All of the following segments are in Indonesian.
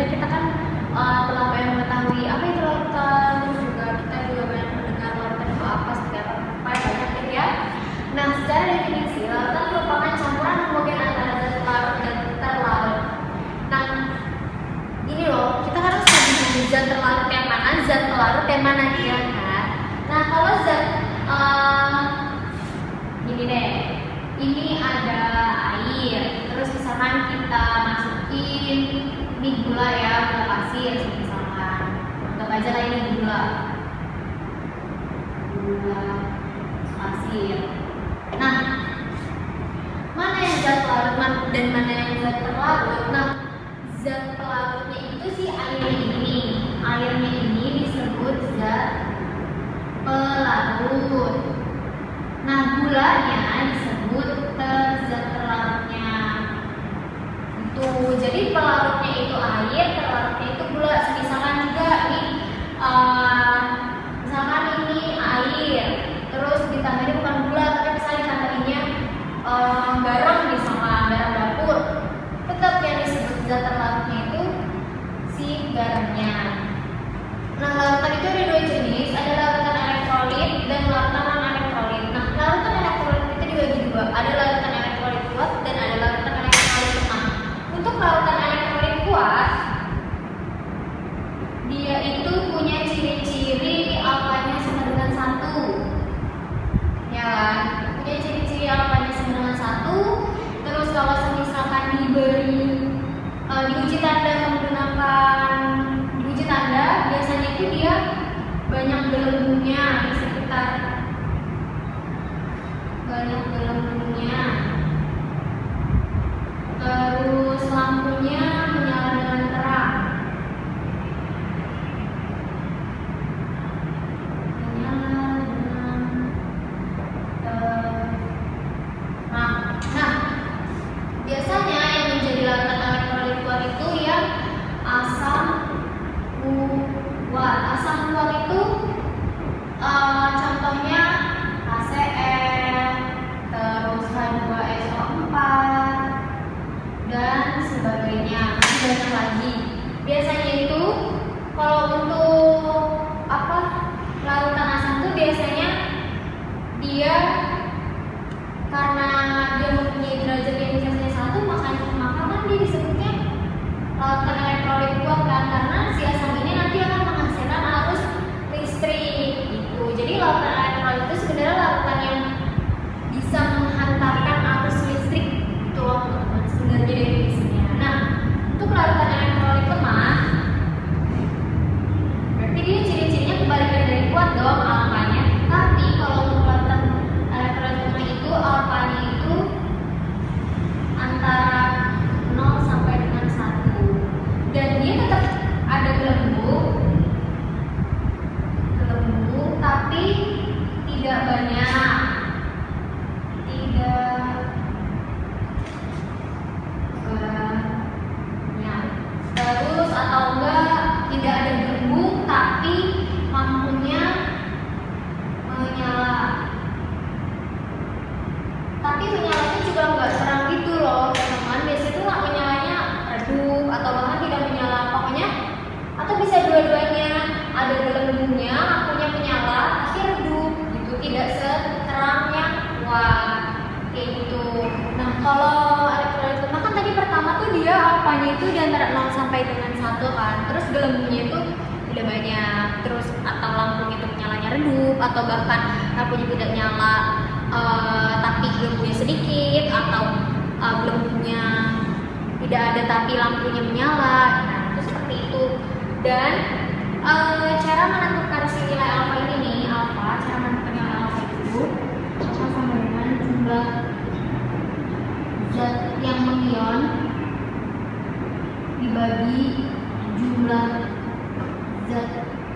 kita kan telah banyak mengetahui apa itu lautan, terus juga kita juga banyak mendengar lautan itu apa, seperti apa, banyak gitu ya. Nah, secara definisi lautan merupakan campuran homogen antara zat larut dan terlarut. Nah, ini loh, kita harus tahu zat terlarut yang mana, zat pelarut yang mana ya kan. Nah, kalau zat gini deh, ini ada air, terus misalkan kita masukin ini gula ya, gula pasir misalkan, anggap aja lah ini gula pasir. Nah, mana yang zat pelarut dan mana yang zat terlarut? Nah, zat pelarutnya itu si airnya ini disebut zat pelarut. Nah, gulanya disebut zat terlarutnya. Itu jadi pelarutnya itu air, terlarutnya itu gula. Misalkan juga ini misalkan ini air, terus ditambahin bukan gula tapi misalnya ditambahinnya garam, misalkan garam dapur, tetap yang disebut zat terlarutnya itu si garamnya. Nah, larutan itu ada dua jenis, ada larutan elektrolit dan larutan non-elektrolit. Nah, larutan elektrolit itu dibagi dua, ada larutan elektrolit kuat dan ada larutan elektrolit lemah. Untuk larutan elektrolit kuat, dia itu punya ciri-ciri alfanya sama dengan 1, ya kan? Punya ciri-ciri alfanya sama dengan 1. Terus kalau misalkan diuji tanda menggunakan diuji tanda, biasanya itu dia banyak gelembungnya di sekitar, banyak gelembungnya. Terus lampunya menyala dengan terang. Nah, biasanya yang menjadi larutan elektrolit kuat itu yang asam kuat. Asam kuat itu contohnya HCl, terus H2SO4 dan sebagainya, masih banyak lagi. Biasanya itu kalau untuk larutan asam itu biasanya dia karena dia mempunyai derajat ionisasinya 1, maka kan dia disebutnya larutan elektrolit kuat kan, karena si asam ini nanti akan menghasilkan arus listrik gitu. Jadi lautan elektrolit itu sebenarnya lautan yang bisa menghantarkan arus listrik gitu loh teman-teman, sebenarnya definisinya. Nah, untuk lautan elektrolit lemah berarti dia ciri-cirinya kebalikan dari kuat dong alfanya. Tapi kalau untuk lautan elektrolit lemah itu alfanya itu antara 0 sampai dengan 1, dan dia tetap ada gelembung tapi tidak banyak, terus atau enggak tidak ada gelembung tapi lampunya menyala, tapi menyalanya juga enggak terang gitu loh teman-teman. Biasanya tuh menyalanya redup atau bahkan tidak menyala, pokoknya atau bisa dua-duanya, ada gelembungnya, lampunya menyala tapi redup gitu, tidak seterang yang kuat kayak gitu. Nah, kalau elektrolit lemah kan tadi pertama tuh dia alfanya itu di antara 0 sampai dengan 1 kan, terus gelembungnya itu tidak banyak, terus atau lampunya itu menyalanya redup atau bahkan lampunya tidak nyala tapi gelembungnya sedikit, atau gelembungnya tidak ada tapi lampunya menyala. Nah, itu seperti itu. Dan cara menentukan si nilai alfa ini nih, cara menentukan nilai alfa itu sama dengan jumlah zat yang mengion dibagi jumlah zat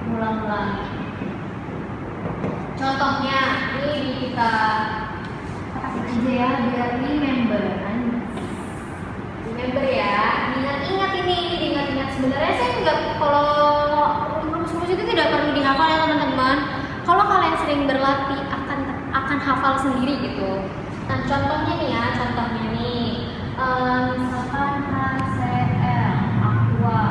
mula-mula. Contohnya ini kita kasih aja ya biar remember ya, ingat-ingat ini diingat-ingat. Sebenarnya saya nggak, kalau rumus-rumus itu tidak perlu dihafal ya teman-teman. Kalau kalian sering berlatih akan hafal sendiri gitu. Nah, contohnya nih ya, misalkan HCl Aqua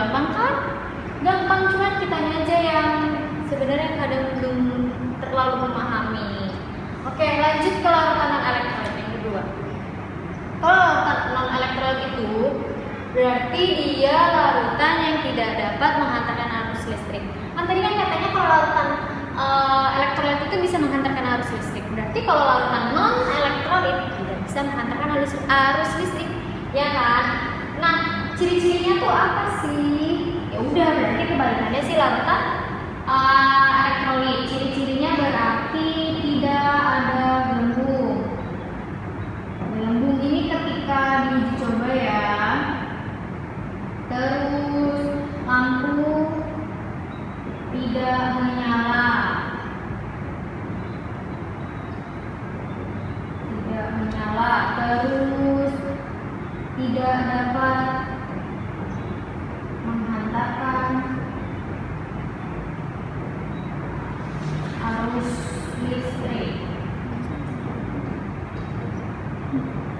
Gampang kan? Gampang, cuma kitanya aja yang sebenarnya kadang belum terlalu memahami. Oke, lanjut ke larutan non-elektrolit yang kedua. Kalau larutan non-elektrolit itu berarti dia larutan yang tidak dapat menghantarkan arus listrik. Kan tadi kan katanya kalau larutan elektrolit itu bisa menghantarkan arus listrik. Berarti kalau larutan non-elektrolit tidak bisa menghantarkan arus listrik, ya kan? Nah, ciri-cirinya tuh apa sih? Ya udah, berarti kebalikannya sih larutan elektrolit. Ciri-cirinya berarti tidak ada gelembung. Gelembung ini ketika diuji coba ya. Terus lampu tidak menyala. Tidak menyala. Terus tidak dapat menghantarkan arus listrik.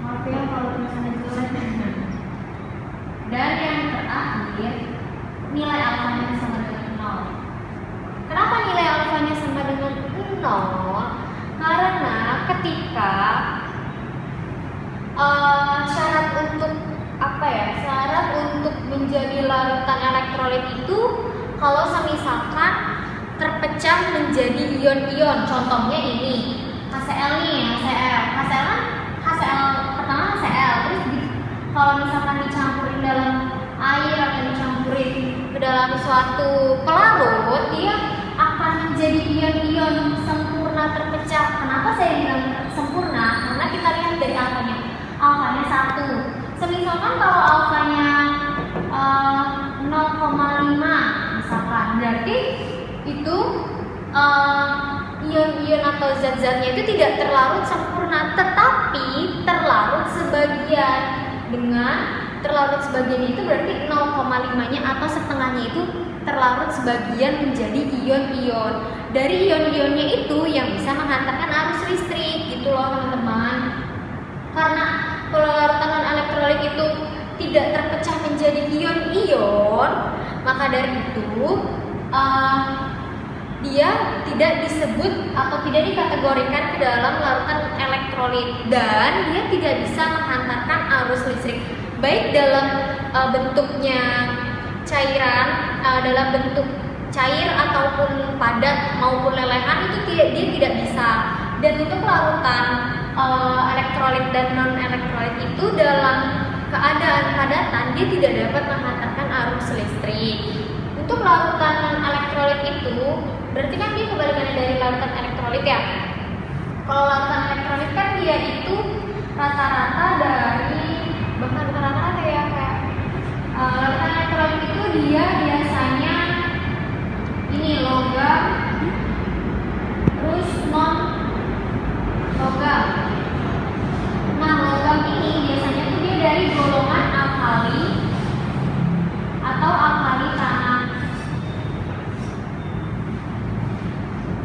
Maaf ya kalau misalnya jelek. Dan yang terakhir, nilai alfanya sama dengan 0. Kenapa nilai alfanya sama dengan 0? Karena ketika syarat untuk syarat untuk menjadi larutan elektrolit itu kalau misalkan terpecah menjadi ion-ion. Contohnya ini HCl nih, HCl pertama HCl, terus kalau misalkan dicampurin dalam air atau dicampurin ke dalam suatu pelarut, dia akan menjadi ion-ion sempurna terpecah. Kenapa saya bilang sempurna? Karena kita lihat dari alfanya 1. Misalkan kalau alfanya 0,5 misalkan, berarti itu ion-ion atau zat-zatnya itu tidak terlarut sempurna, tetapi terlarut sebagian. Dengan terlarut sebagian itu berarti 0,5-nya atau setengahnya itu terlarut sebagian menjadi ion-ion. Dari ion-ionnya itu yang bisa menghantarkan arus listrik, gitu loh teman-teman. Karena kalau larutan non-elektrolit itu tidak terpecah menjadi ion-ion, maka dari itu dia tidak disebut atau tidak dikategorikan ke dalam larutan elektrolit, dan dia tidak bisa menghantarkan arus listrik baik dalam bentuknya cairan, dalam bentuk cair ataupun padat maupun lelehan, itu dia tidak bisa. Dan untuk larutan elektrolit dan non elektrolit itu dalam keadaan padatan dia tidak dapat menghantarkan arus listrik. Untuk larutan non elektrolit itu berarti kan dia kebalikannya dari larutan elektrolit ya. Kalau larutan elektrolit kan dia itu rata-rata dari bukan rata-rata ya, kayak larutan elektrolit itu dia biasanya ini logam, terus non logam. Nah, logam ini biasanya tuh dia dari golongan alkali atau alkali tanah.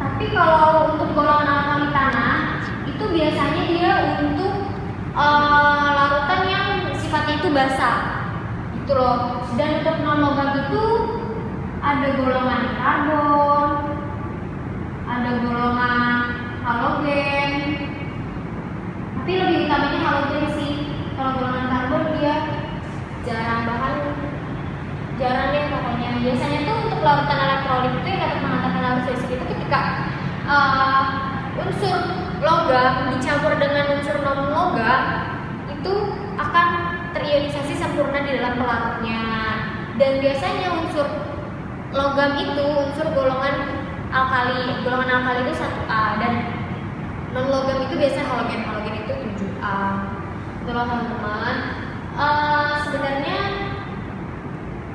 Tapi kalau untuk golongan alkali tanah itu biasanya dia untuk larutan yang sifatnya itu basah, gitu loh. Dan untuk non logam itu ada golongan karbon, ada golongan halogen, tapi lebih utamanya halogen sih. Kalau golongan karbon dia jarang deh pokoknya. Biasanya tuh untuk larutan elektrolit itu yang dapat menghantarkan arus listrik itu ketika unsur logam dicampur dengan unsur non logam itu akan terionisasi sempurna di dalam pelarutnya. Dan biasanya unsur logam itu unsur golongan alkali itu 1A, dan non logam itu biasa halogen itu 7A. Itulah teman-teman. Sebenarnya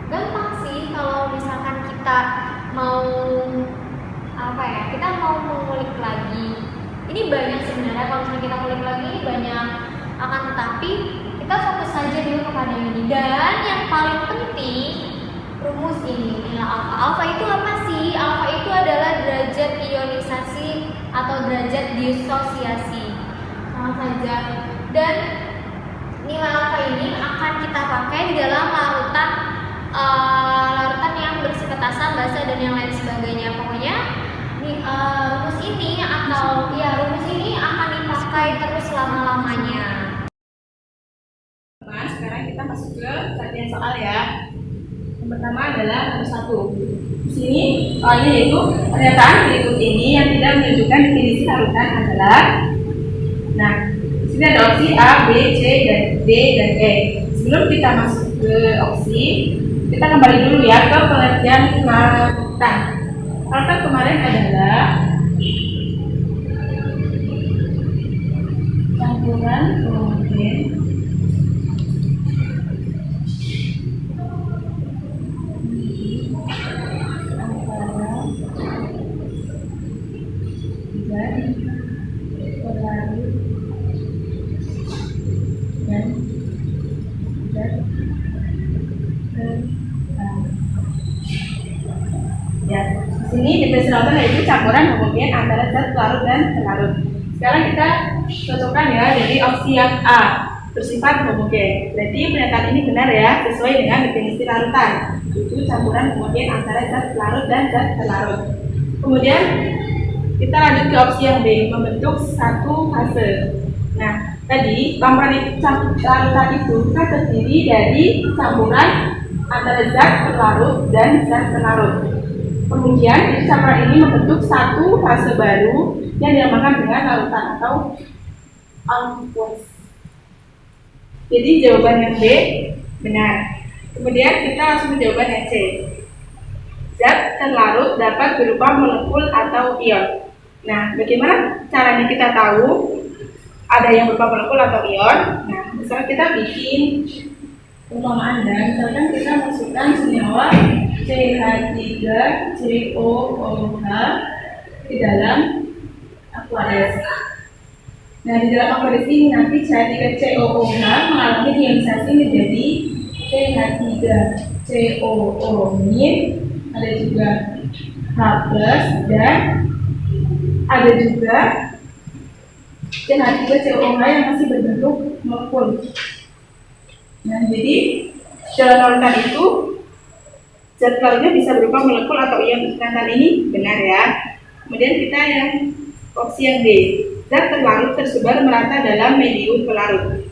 gampang sih kalau misalkan kita mau kita mau mengulik lagi. Ini banyak sebenarnya, kalau misalnya kita kulik lagi banyak, akan tetapi kita fokus saja dulu kepada ini. Dan yang paling penting rumus ini, nilai alfa. Alfa itu apa sih? Alfa itu adalah derajat ionisasi atau derajat disosiasi. Sama saja. Dan nilai alfa ini akan kita pakai di dalam larutan basa dan yang lain sebagainya. Pokoknya rumus ini atau ya rumus ini akan dipakai terus selama-lamanya. Nah, sekarang kita masuk ke latihan soal ya. Yang pertama adalah nomor 1. Di sini soalnya yaitu pernyataan berikut ini yang tidak menunjukkan definisi larutan adalah. Nah, di sini ada opsi A, B, C, dan D, dan E. Sebelum kita masuk ke opsi, kita kembali dulu ya ke pengertian larutan. Larutan kemarin adalah campuran homogen antara zat pelarut dan zat terlarut. Ya, di sini definisi larutan yaitu campuran homogen antara zat pelarut dan terlarut. Sekarang kita cocokkan ya, jadi opsi yang A bersifat homogen. Berarti pernyataan ini benar ya, sesuai dengan definisi larutan, yaitu campuran homogen antara zat pelarut dan zat terlarut. Kemudian kita lanjut ke opsi yang B, membentuk satu fase. Nah, tadi campuran larutan itu kan terdiri dari campuran antara zat pelarut dan zat terlarut. Kemudian campuran ini membentuk satu fase baru yang dinamakan dengan larutan atau aqueous. Jadi jawaban yang B benar. Kemudian kita langsung ke jawaban yang C. Zat terlarut dapat berupa molekul atau ion. Nah, bagaimana caranya kita tahu ada yang berupa molekul atau ion? Nah, misalnya kita bikin perumpamaan dan misalkan kita masukkan senyawa CH3COOH di dalam aqueous. Nah, di dalam aqueous ini nanti CH3COOH mengalami ionisasi menjadi CH3COO-, ada juga H+, dan ada juga CH3COOH yang masih berbentuk molekul. Nah, jadi dalam larutan itu zat pelarutnya bisa berupa molekul atau ion. Pernyataan ini benar ya. Kemudian kita yang opsi yang D, zat terlarut tersebar merata dalam medium pelarut.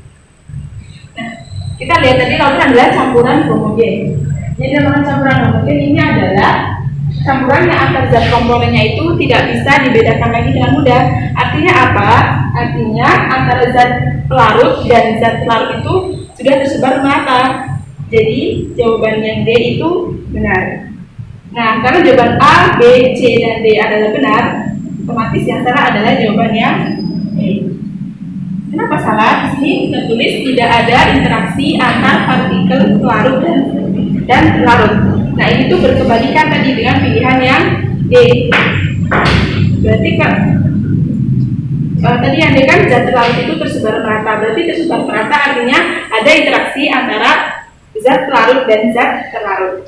Nah, kita lihat tadi larutan adalah campuran homogen. Jadi dalam campuran homogen ini adalah campuran yang antar zat komponennya itu tidak bisa dibedakan lagi dengan mudah. Artinya apa? Artinya antara zat pelarut dan zat terlarut itu sudah tersebar merata. Jadi jawaban yang D itu benar. Nah, karena jawaban A, B, C, dan D adalah benar, otomatis yang salah adalah jawaban yang E. Kenapa salah? Di sini tertulis tidak ada interaksi antar partikel pelarut dan larut. Nah, ini tuh berkebalikan tadi dengan pilihan yang D. Berarti kalau tadi yang D kan zat terlarut itu tersebar merata. Berarti tersebar merata artinya ada interaksi antara zat pelarut dan zat terlarut.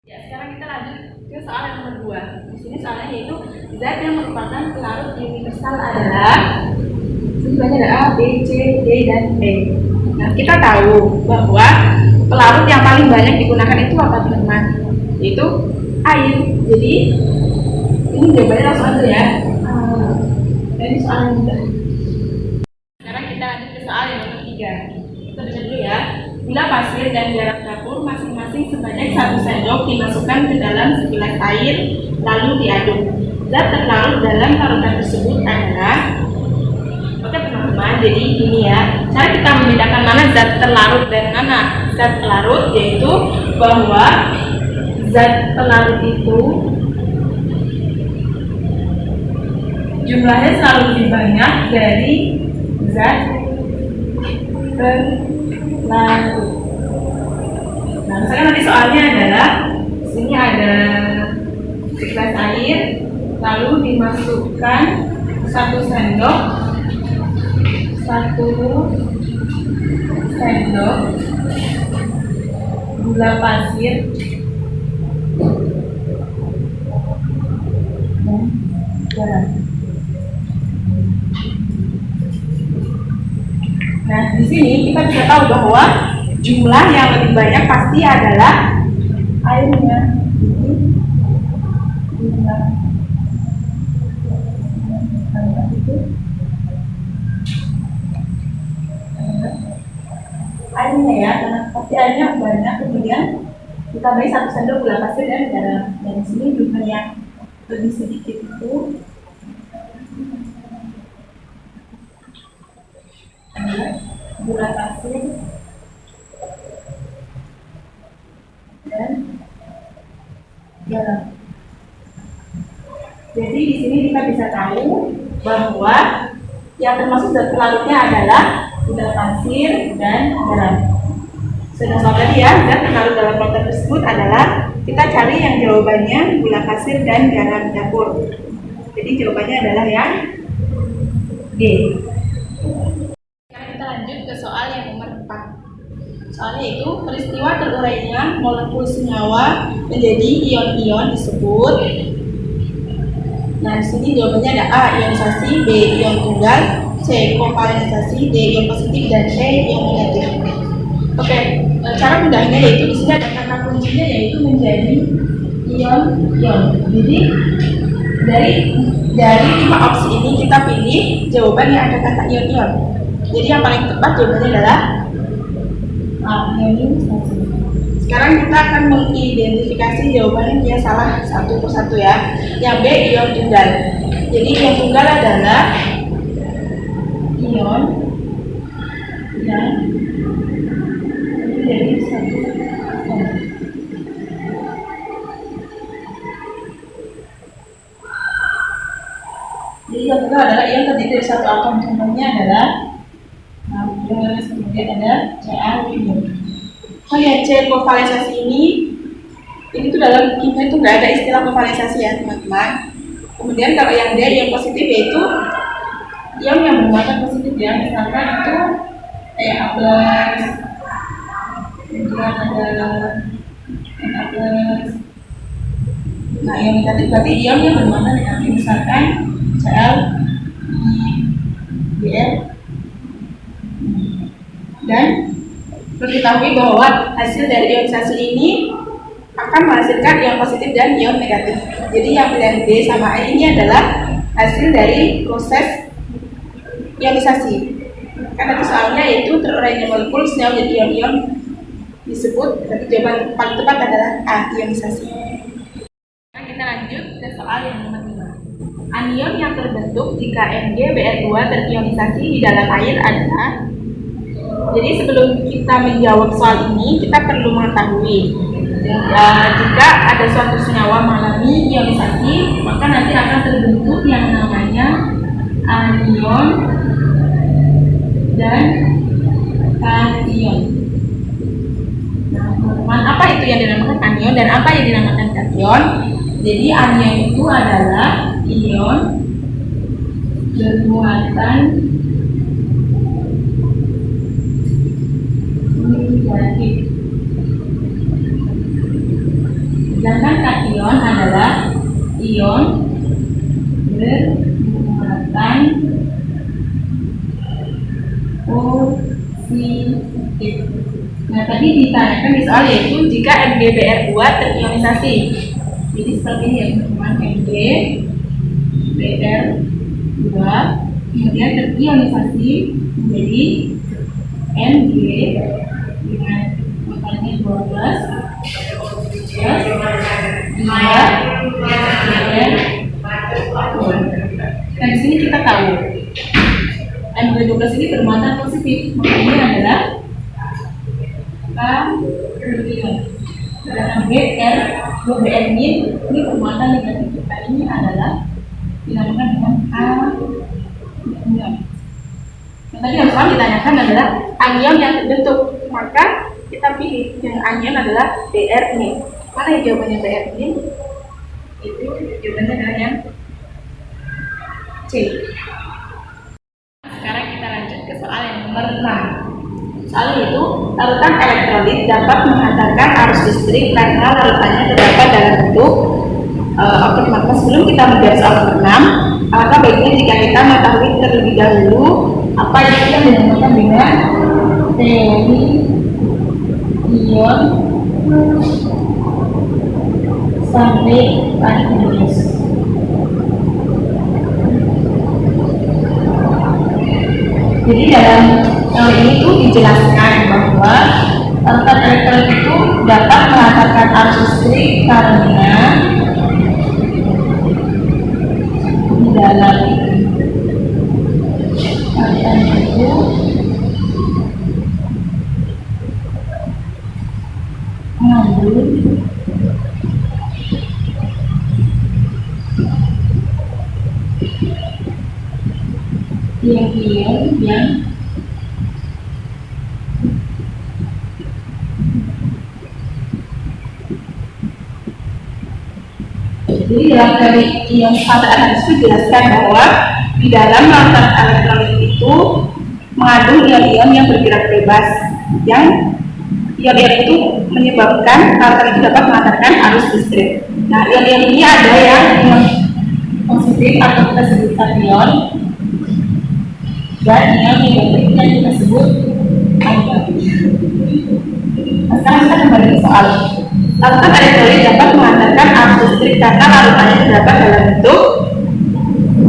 Ya, sekarang kita lanjut ke soal yang nomor 2. Di sini soalnya yaitu zat yang merupakan pelarut universal adalah sebenarnya ada A, B, C, D, dan E. Nah, kita tahu bahwa pelarut yang paling banyak digunakan itu apa teman-teman? Yaitu air. Jadi ini jawabannya langsung aja ya. Ini soal yang mudah. Sekarang kita lanjut ke soal yang nomor 3. Kita baca dulu ya. Bila pasir dan garam dapur masing-masing sebanyak 1 sendok dimasukkan ke dalam segelas air lalu diaduk. Zat terlarut dalam larutan tersebut adalah. Oke teman-teman, jadi ini ya. Cara kita membedakan mana zat terlarut dan mana zat pelarut, yaitu bahwa zat pelarut itu jumlahnya selalu lebih banyak dari zat terlarut. Nah, misalkan nanti soalnya adalah sini ada segelas air lalu dimasukkan 1 sendok gula pasir dan garam. Nah, di sini kita bisa tahu bahwa jumlah yang lebih banyak pasti adalah airnya. jumlah itu airnya ya, karena pasti airnya banyak, kemudian ditambahi 1 sendok gula pasir dan garam. Dan di sini jumlah yang lebih sedikit itu adalah gula pasir dan garam. Jadi di sini kita bisa tahu bahwa yang termasuk zat pelarutnya adalah gula pasir dan garam. Sudah sama tadi ya, zat pelarut dalam lontong tersebut adalah kita cari yang jawabannya gula pasir dan garam dapur. Jadi jawabannya adalah yang D. Sekarang kita lanjut ke soal yang nomor 4. Soalnya itu peristiwa terurainya molekul senyawa menjadi ion-ion disebut. Nah, di sini jawabannya ada A ionisasi, B ion tunggal, C kovalensasi, D ion positif, dan D ion negatif. Oke, cara mudahnya yaitu di sini ada kata kuncinya yaitu menjadi ion-ion. Jadi dari 5 opsi ini kita pilih jawaban yang ada kata ion-ion. Jadi yang paling tepat jawabannya adalah A ionisasi. Sekarang kita akan mengidentifikasi jawabannya dia salah satu persatu ya. Yang B ion tunggal. Jadi ion tunggal adalah ion yang jadi satu atom. Jadi ion tunggal adalah ion terdiri dari satu atom. Contohnya adalah natrium, kemudian ada Ca2. Oh ya, C kovalensasi ini tuh dalam kimia itu nggak ada istilah kovalensasi ya teman-teman. Kemudian kalau yang D ion positif yaitu ion yang bermuatan positif ya, misalkan itu A+, kemudian ada Na+. Nah, ion negatif berarti ion yang bermuatan negatif, misalkan Cl, Br. Dan perlu diketahui bahwa hasil dari ionisasi ini akan menghasilkan ion positif dan ion negatif. Jadi yang pilihan B sama E ini adalah hasil dari proses ionisasi. Karena soalnya yaitu terurainya molekul senyawa menjadi ion-ion disebut. Jadi jawaban paling tepat adalah A ionisasi. Sekarang kita lanjut ke soal yang nomor 5. Anion yang terbentuk jika MgBr2 terionisasi di dalam air adalah. Jadi sebelum kita menjawab soal ini, kita perlu mengetahui jika ada suatu senyawa mengalami ionisasi, maka nanti akan terbentuk yang namanya anion dan kation. Nah, teman-teman, apa itu yang dinamakan anion dan apa yang dinamakan kation? Jadi anion itu adalah ion bermuatan negatif. Sedangkan kation adalah ion bermuatan positif. Nah, tadi ditanyakan di soal yaitu jika MgBr2 terionisasi. Jadi seperti ini ya teman-teman, MgBr2 kemudian terionisasi menjadi Mg dengan muatannya 12 plus 2 dan di sini kita tahu Mg12 ini bermuatan positif, makanya adalah kation. Dan Br ini bermuatan negatif, kita ini adalah dinamakan dengan anion. Yang tadi yang soal ditanyakan adalah anion yang terbentuk, maka kita pilih yang anion adalah Br ini. Mana yang jawabannya Br ini? Itu jawabannya adalah yang C. Sekarang kita lanjut ke soal yang nomor 6. Soal itu, larutan elektrolit dapat menghantarkan arus listrik karena larutannya terdapat dalam bentuk. Oke teman-teman, sebelum kita menjawab soal nomor 6, alangkah baiknya jika kita mengetahui terlebih dahulu apa yang kita dinamakan dengan teori ion sampai aqueous. Jadi dalam hal ini tuh dijelaskan bahwa larutan elektrolit itu dapat mengantarkan arus listrik karena di dalam larutan itu mengandung ion-ion yang jadi dalam dari ion pada analis itu dijelaskan bahwa di dalam larutan elektrolit itu mengandung ion-ion yang bergerak bebas yang ion-ion itu menyebabkan larutan itu dapat mengantarkan arus listrik. Nah, ion-ion ini ada yang positif atau kita sebut kation dan ion negatif yang kita sebut anion. Nah, sekarang kita kembali ke soal larutan elektrolit dapat mengantarkan arus listrik karena larutannya terdapat dalam bentuk.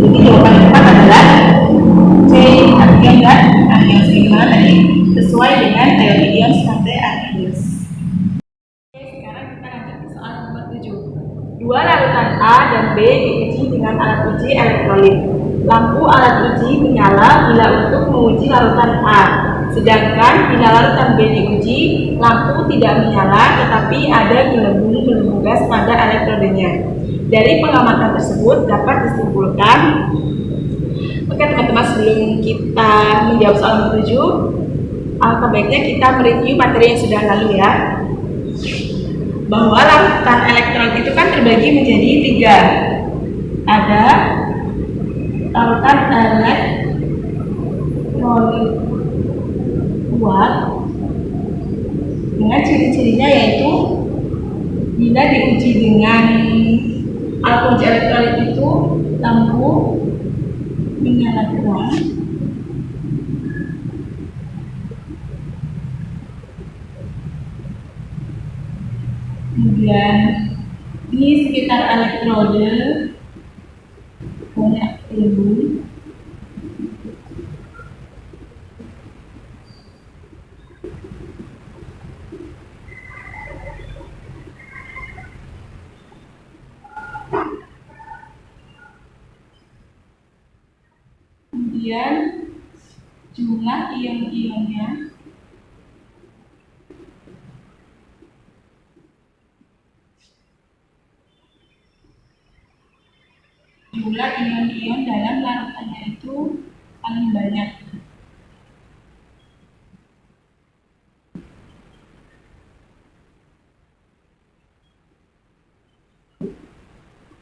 Jadi jawaban yang tepat adalah C, anion dan anion. Sebagaimana tadi sesuai dengan teori ion sampai aqueous. Sekarang kita lanjut ke soal nomor 7. Dua larutan A dan B diuji dengan alat uji elektrolit. Lampu alat uji menyala bila untuk menguji larutan A, sedangkan bila larutan B diuji, lampu tidak menyala tetapi ada gelembung gas pada elektrodenya. Dari pengamatan tersebut dapat disimpulkan. Oke teman-teman, sebelum kita menjawab soal nomor 7, alangkah baiknya kita mereview materi yang sudah lalu ya. Bahwa larutan elektrolit itu kan terbagi menjadi 3. Ada larutan elektrolit kuat dengan ciri-cirinya yaitu bila diuji dengan alat uji elektrolit itu lampu menyala terang, kemudian di sekitar elektrode banyak gelembung, kemudian jumlah ion-ionnya dalam larutannya itu paling banyak.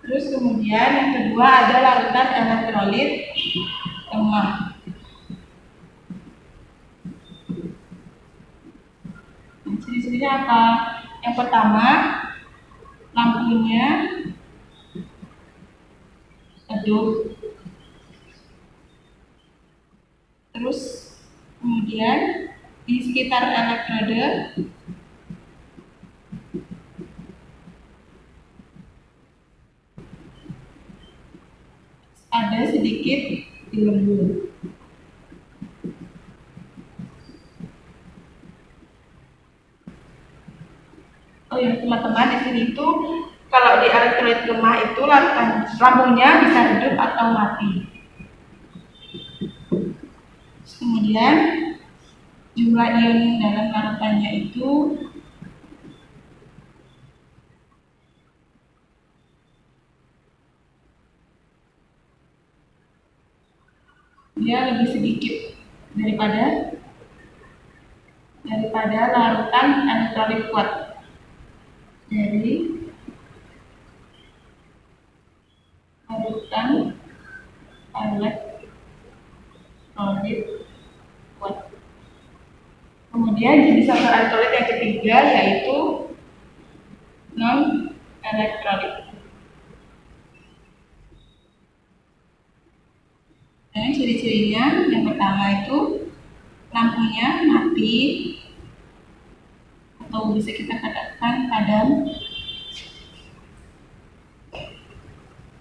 Terus kemudian yang kedua ada larutan elektrolit lemah. Ciri-cirinya apa? Yang pertama, lampunya redup. Terus kemudian di sekitar elektrode ada sedikit gelembung. Oh ya teman-teman, di sini itu kalau di elektrolit lemah itu larutan lampunya bisa redup atau mati. Kemudian jumlah ion dalam larutannya itu dia lebih sedikit daripada larutan elektrolit kuat. Jadi larutan elektrolit kuat. Kemudian jenis larutan elektrolit yang ketiga yaitu non elektrolit. Dan ciri-cirinya yang pertama itu lampunya mati atau bisa kita katakan padam.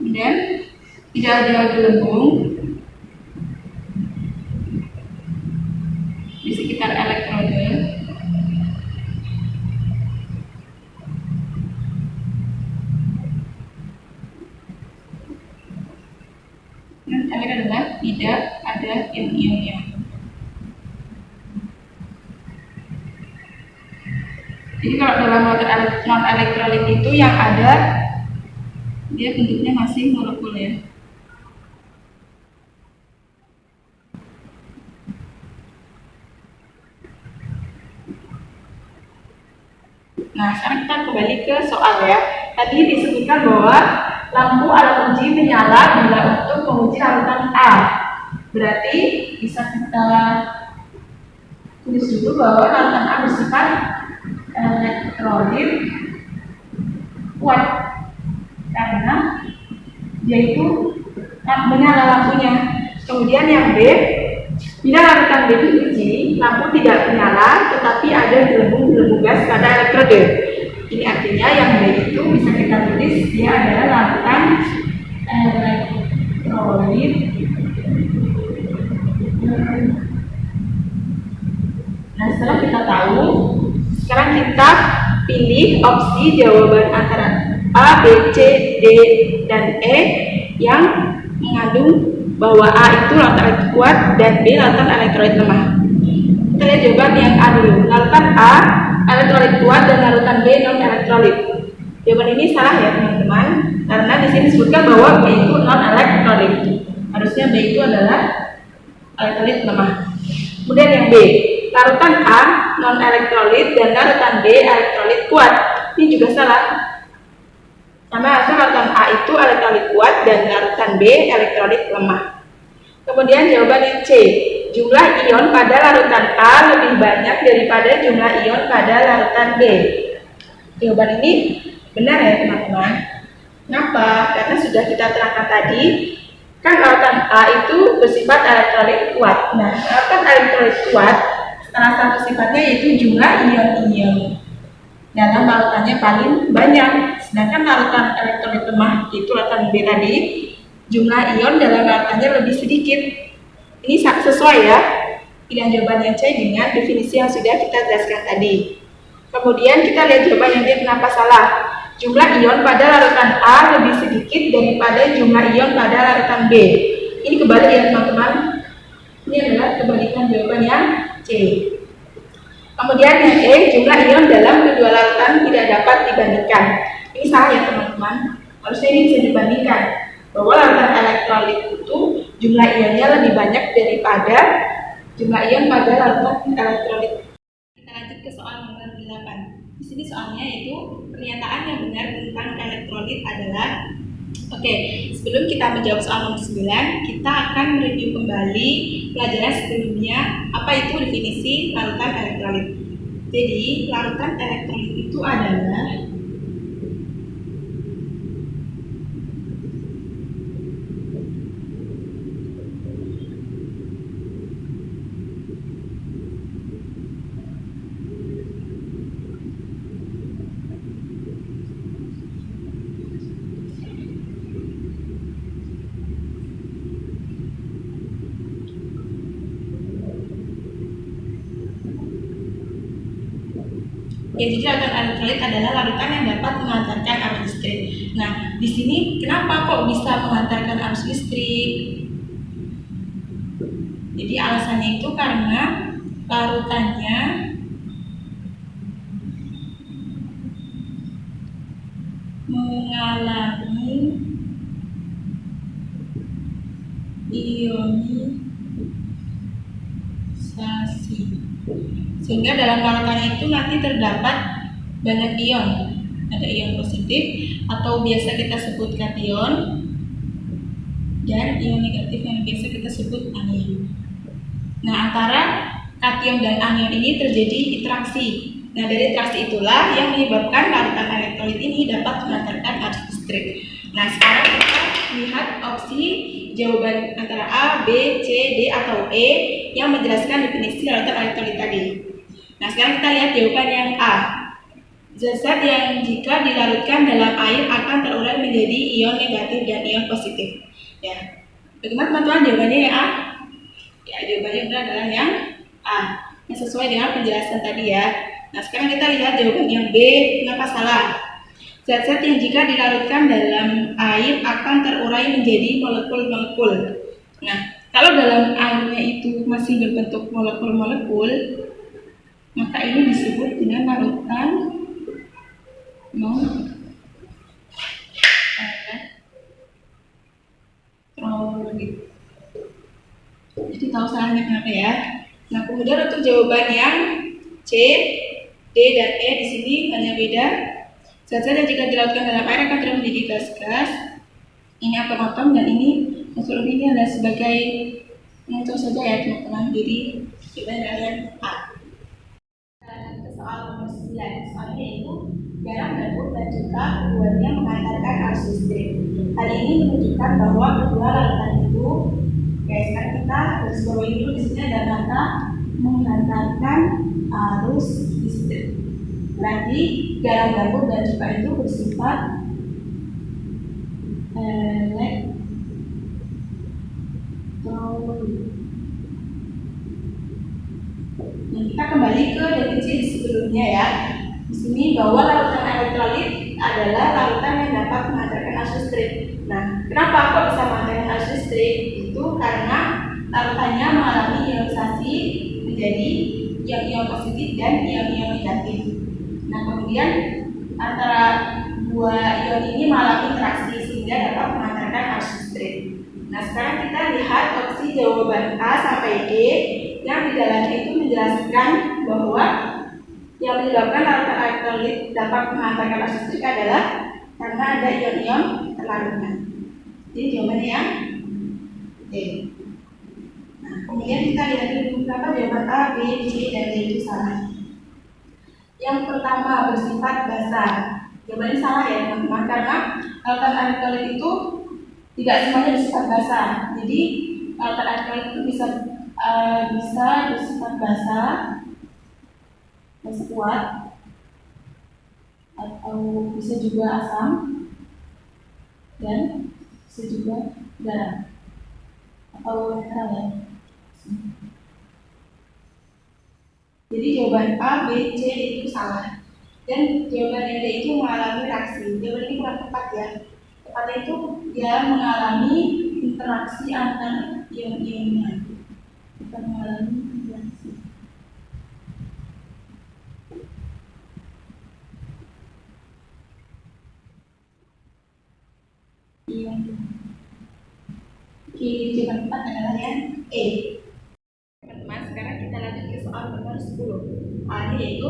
Kemudian tidak ada gelembung di sekitar elektrode. Dan terakhir adalah tidak ada ion-ionnya. Jadi kalau dalam non elektrolit itu yang ada dia bentuknya masih molekul ya. Nah, sekarang kita kembali ke soal ya. Tadi disebutkan bahwa lampu alat uji menyala bila untuk menguji larutan A. Berarti bisa kita tulis dulu bahwa larutan A bersifat elektrolit kuat karena yaitu menyala lampunya. Kemudian yang B, bila larutan B diuji, lampu tidak menyala tetapi ada gelembung-gelembung gas pada elektrode. Ini artinya yang B itu bisa kita tulis dia adalah larutan elektrolit Nah, setelah kita tahu, sekarang kita pilih opsi jawaban antara A, B, C, D, dan E yang mengandung bahwa A itu larutan elektrolit kuat dan B larutan elektrolit lemah. Kita lihat jawaban yang A dulu. Larutan A elektrolit kuat dan larutan B non elektrolit. Jawaban ini salah ya teman-teman, karena di sini disebutkan bahwa B itu non elektrolit. Harusnya B itu adalah elektrolit lemah. Kemudian yang B, larutan A non elektrolit dan larutan B elektrolit kuat. Ini juga salah. Karena harusnya larutan A itu elektrolit kuat dan larutan B elektrolit lemah. Kemudian jawaban yang C, jumlah ion pada larutan A lebih banyak daripada jumlah ion pada larutan B. Jawaban ini benar ya teman-teman. Kenapa? Karena sudah kita terangkan tadi, kan larutan A itu bersifat elektrolit kuat. Nah, larutan elektrolit kuat salah satu sifatnya yaitu jumlah ion-ion dalam larutannya paling banyak. Sedangkan larutan elektrolit lemah itu larutan B tadi, jumlah ion dalam larutannya lebih sedikit. Ini sesuai ya pilihan jawaban yang C dengan definisi yang sudah kita jelaskan tadi. Kemudian kita lihat jawaban yang D kenapa salah. Jumlah ion pada larutan A lebih sedikit daripada jumlah ion pada larutan B. Ini kebalik ya teman-teman. Ini adalah kebalikan jawaban yang C. Kemudian yang E, jumlah ion dalam kedua larutan tidak dapat dibandingkan. Ini salah ya teman-teman. Harusnya ini bisa dibandingkan. Bahwa larutan elektrolit itu jumlah ionnya lebih banyak daripada jumlah ion pada larutan elektrolit. Kita lanjut ke soal nomor 8. Di sini soalnya yaitu pernyataan yang benar tentang elektrolit adalah sebelum kita menjawab soal nomor 9, kita akan mereview kembali pelajaran sebelumnya apa itu definisi larutan elektrolit. Jadi, larutan elektrolit itu adalah jadi larutan elektrolit adalah larutan yang dapat mengantarkan arus listrik. Nah, di sini kenapa kok bisa mengantarkan arus listrik? Jadi alasannya itu karena larutannya mengalami ionisasi. Sehingga dalam larutannya itu nanti terdapat banyak ion. Ada ion positif atau biasa kita sebut kation dan ion negatif yang biasa kita sebut anion. Nah, antara kation dan anion ini terjadi interaksi. Nah, dari interaksi itulah yang menyebabkan larutan elektrolit ini dapat mengantarkan arus listrik. Nah, sekarang kita lihat opsi jawaban antara A, B, C, D, atau E yang menjelaskan definisi larutan elektrolit tadi. Nah, sekarang kita lihat jawaban yang A. Zat-zat yang jika dilarutkan dalam air akan terurai menjadi ion negatif dan ion positif. Ya, bagaimana teman-teman jawabannya ya A? Ya, jawabannya benar adalah yang A. Yang sesuai dengan penjelasan tadi ya. Nah, sekarang kita lihat jawaban yang B. Kenapa salah? Zat-zat yang jika dilarutkan dalam air akan terurai menjadi molekul-molekul. Nah, kalau dalam airnya itu masih berbentuk molekul-molekul, maka ini disebut dengan larutan non-elektrolit. Jadi tahu salahnya kenapa ya? Nah, kemudian untuk jawaban yang C, D, dan E di sini hanya beda. Zat-zat yang jika dilarutkan dalam air akan terus menjadi gas-gas. Ini atom-atom dan ini unsur ini adalah sebagai contoh saja ya teman-teman. Jadi jawaban adalah A. Ke soal nomor 9, soalnya itu garam, gabuk, dan cuka keduanya mengantarkan arus listrik. Hal ini menunjukkan bahwa kedua larutan itu, sekarang kita harus bawain dulu di sini ada kata mengantarkan arus listrik. Berarti garam, gabuk, dan cuka itu bersifat elektrolit. Nah, kita kembali ke definisi sebelumnya ya. Di sini bahwa larutan elektrolit adalah larutan yang dapat mengantarkan arus listrik. Nah, kenapa kok bisa mengantarkan arus listrik? Itu karena larutannya mengalami ionisasi menjadi ion-ion positif dan ion-ion negatif. Nah, kemudian antara dua ion ini mengalami interaksi sehingga dapat mengantarkan arus listrik. Nah, sekarang kita lihat opsi jawaban A sampai D yang di dalamnya itu menjelaskan bahwa yang menyebabkan larutan elektrolit dapat mengantarkan arus listrik adalah karena ada ion-ion terlarutnya. Jadi jawabannya yang D. Nah, kemudian kita lihat dulu kenapa jawaban A, B, C, dan D itu salah. Yang pertama bersifat basah. Jawabannya salah ya teman-teman, karena larutan elektrolit itu tidak semuanya bersifat basah. Jadi larutan elektrolit itu bisa bersifat basah kuat, atau bisa juga asam, dan bisa juga garam atau netral ya. Jadi jawaban A, B, C itu salah. Dan jawaban yang D itu mengalami reaksi. Jawaban ini kurang tepat ya. Tepatnya itu dia mengalami interaksi antar ion-ionnya. Kita mengalami interaksi. Oke, jawaban tepat adalah yang E. Teman-teman, sekarang kita lanjut ke soal nomor 10. Yaitu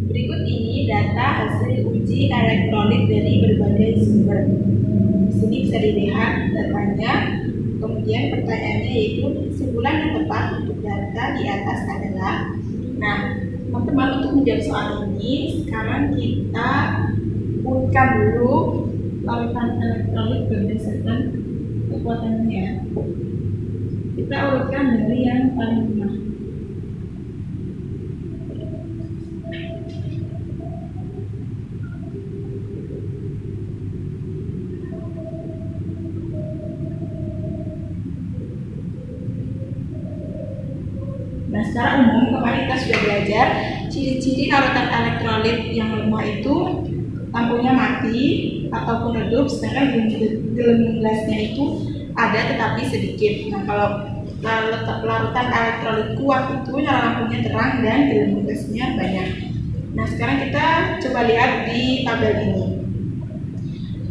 berikut ini data hasil uji elektrolit dari berbagai sumber. Di sini bisa dilihat datanya. Kemudian pertanyaannya yaitu kesimpulan yang tepat untuk data di atas adalah. Nah, teman-teman, untuk menjawab soal ini sekarang kita urutkan dulu larutan elektrolit berdasarkan kekuatannya. Kita urutkan dari yang paling lemah. Nah, secara umum kemarin kita sudah belajar ciri-ciri larutan elektrolit yang lemah itu lampunya mati ataupun redup, sedangkan gelembung gelasnya itu ada tetapi sedikit. Nah, kalau larutan elektrolit kuat itu nyala lampunya terang dan gelembung gelasnya banyak. Nah, sekarang kita coba lihat di tabel ini.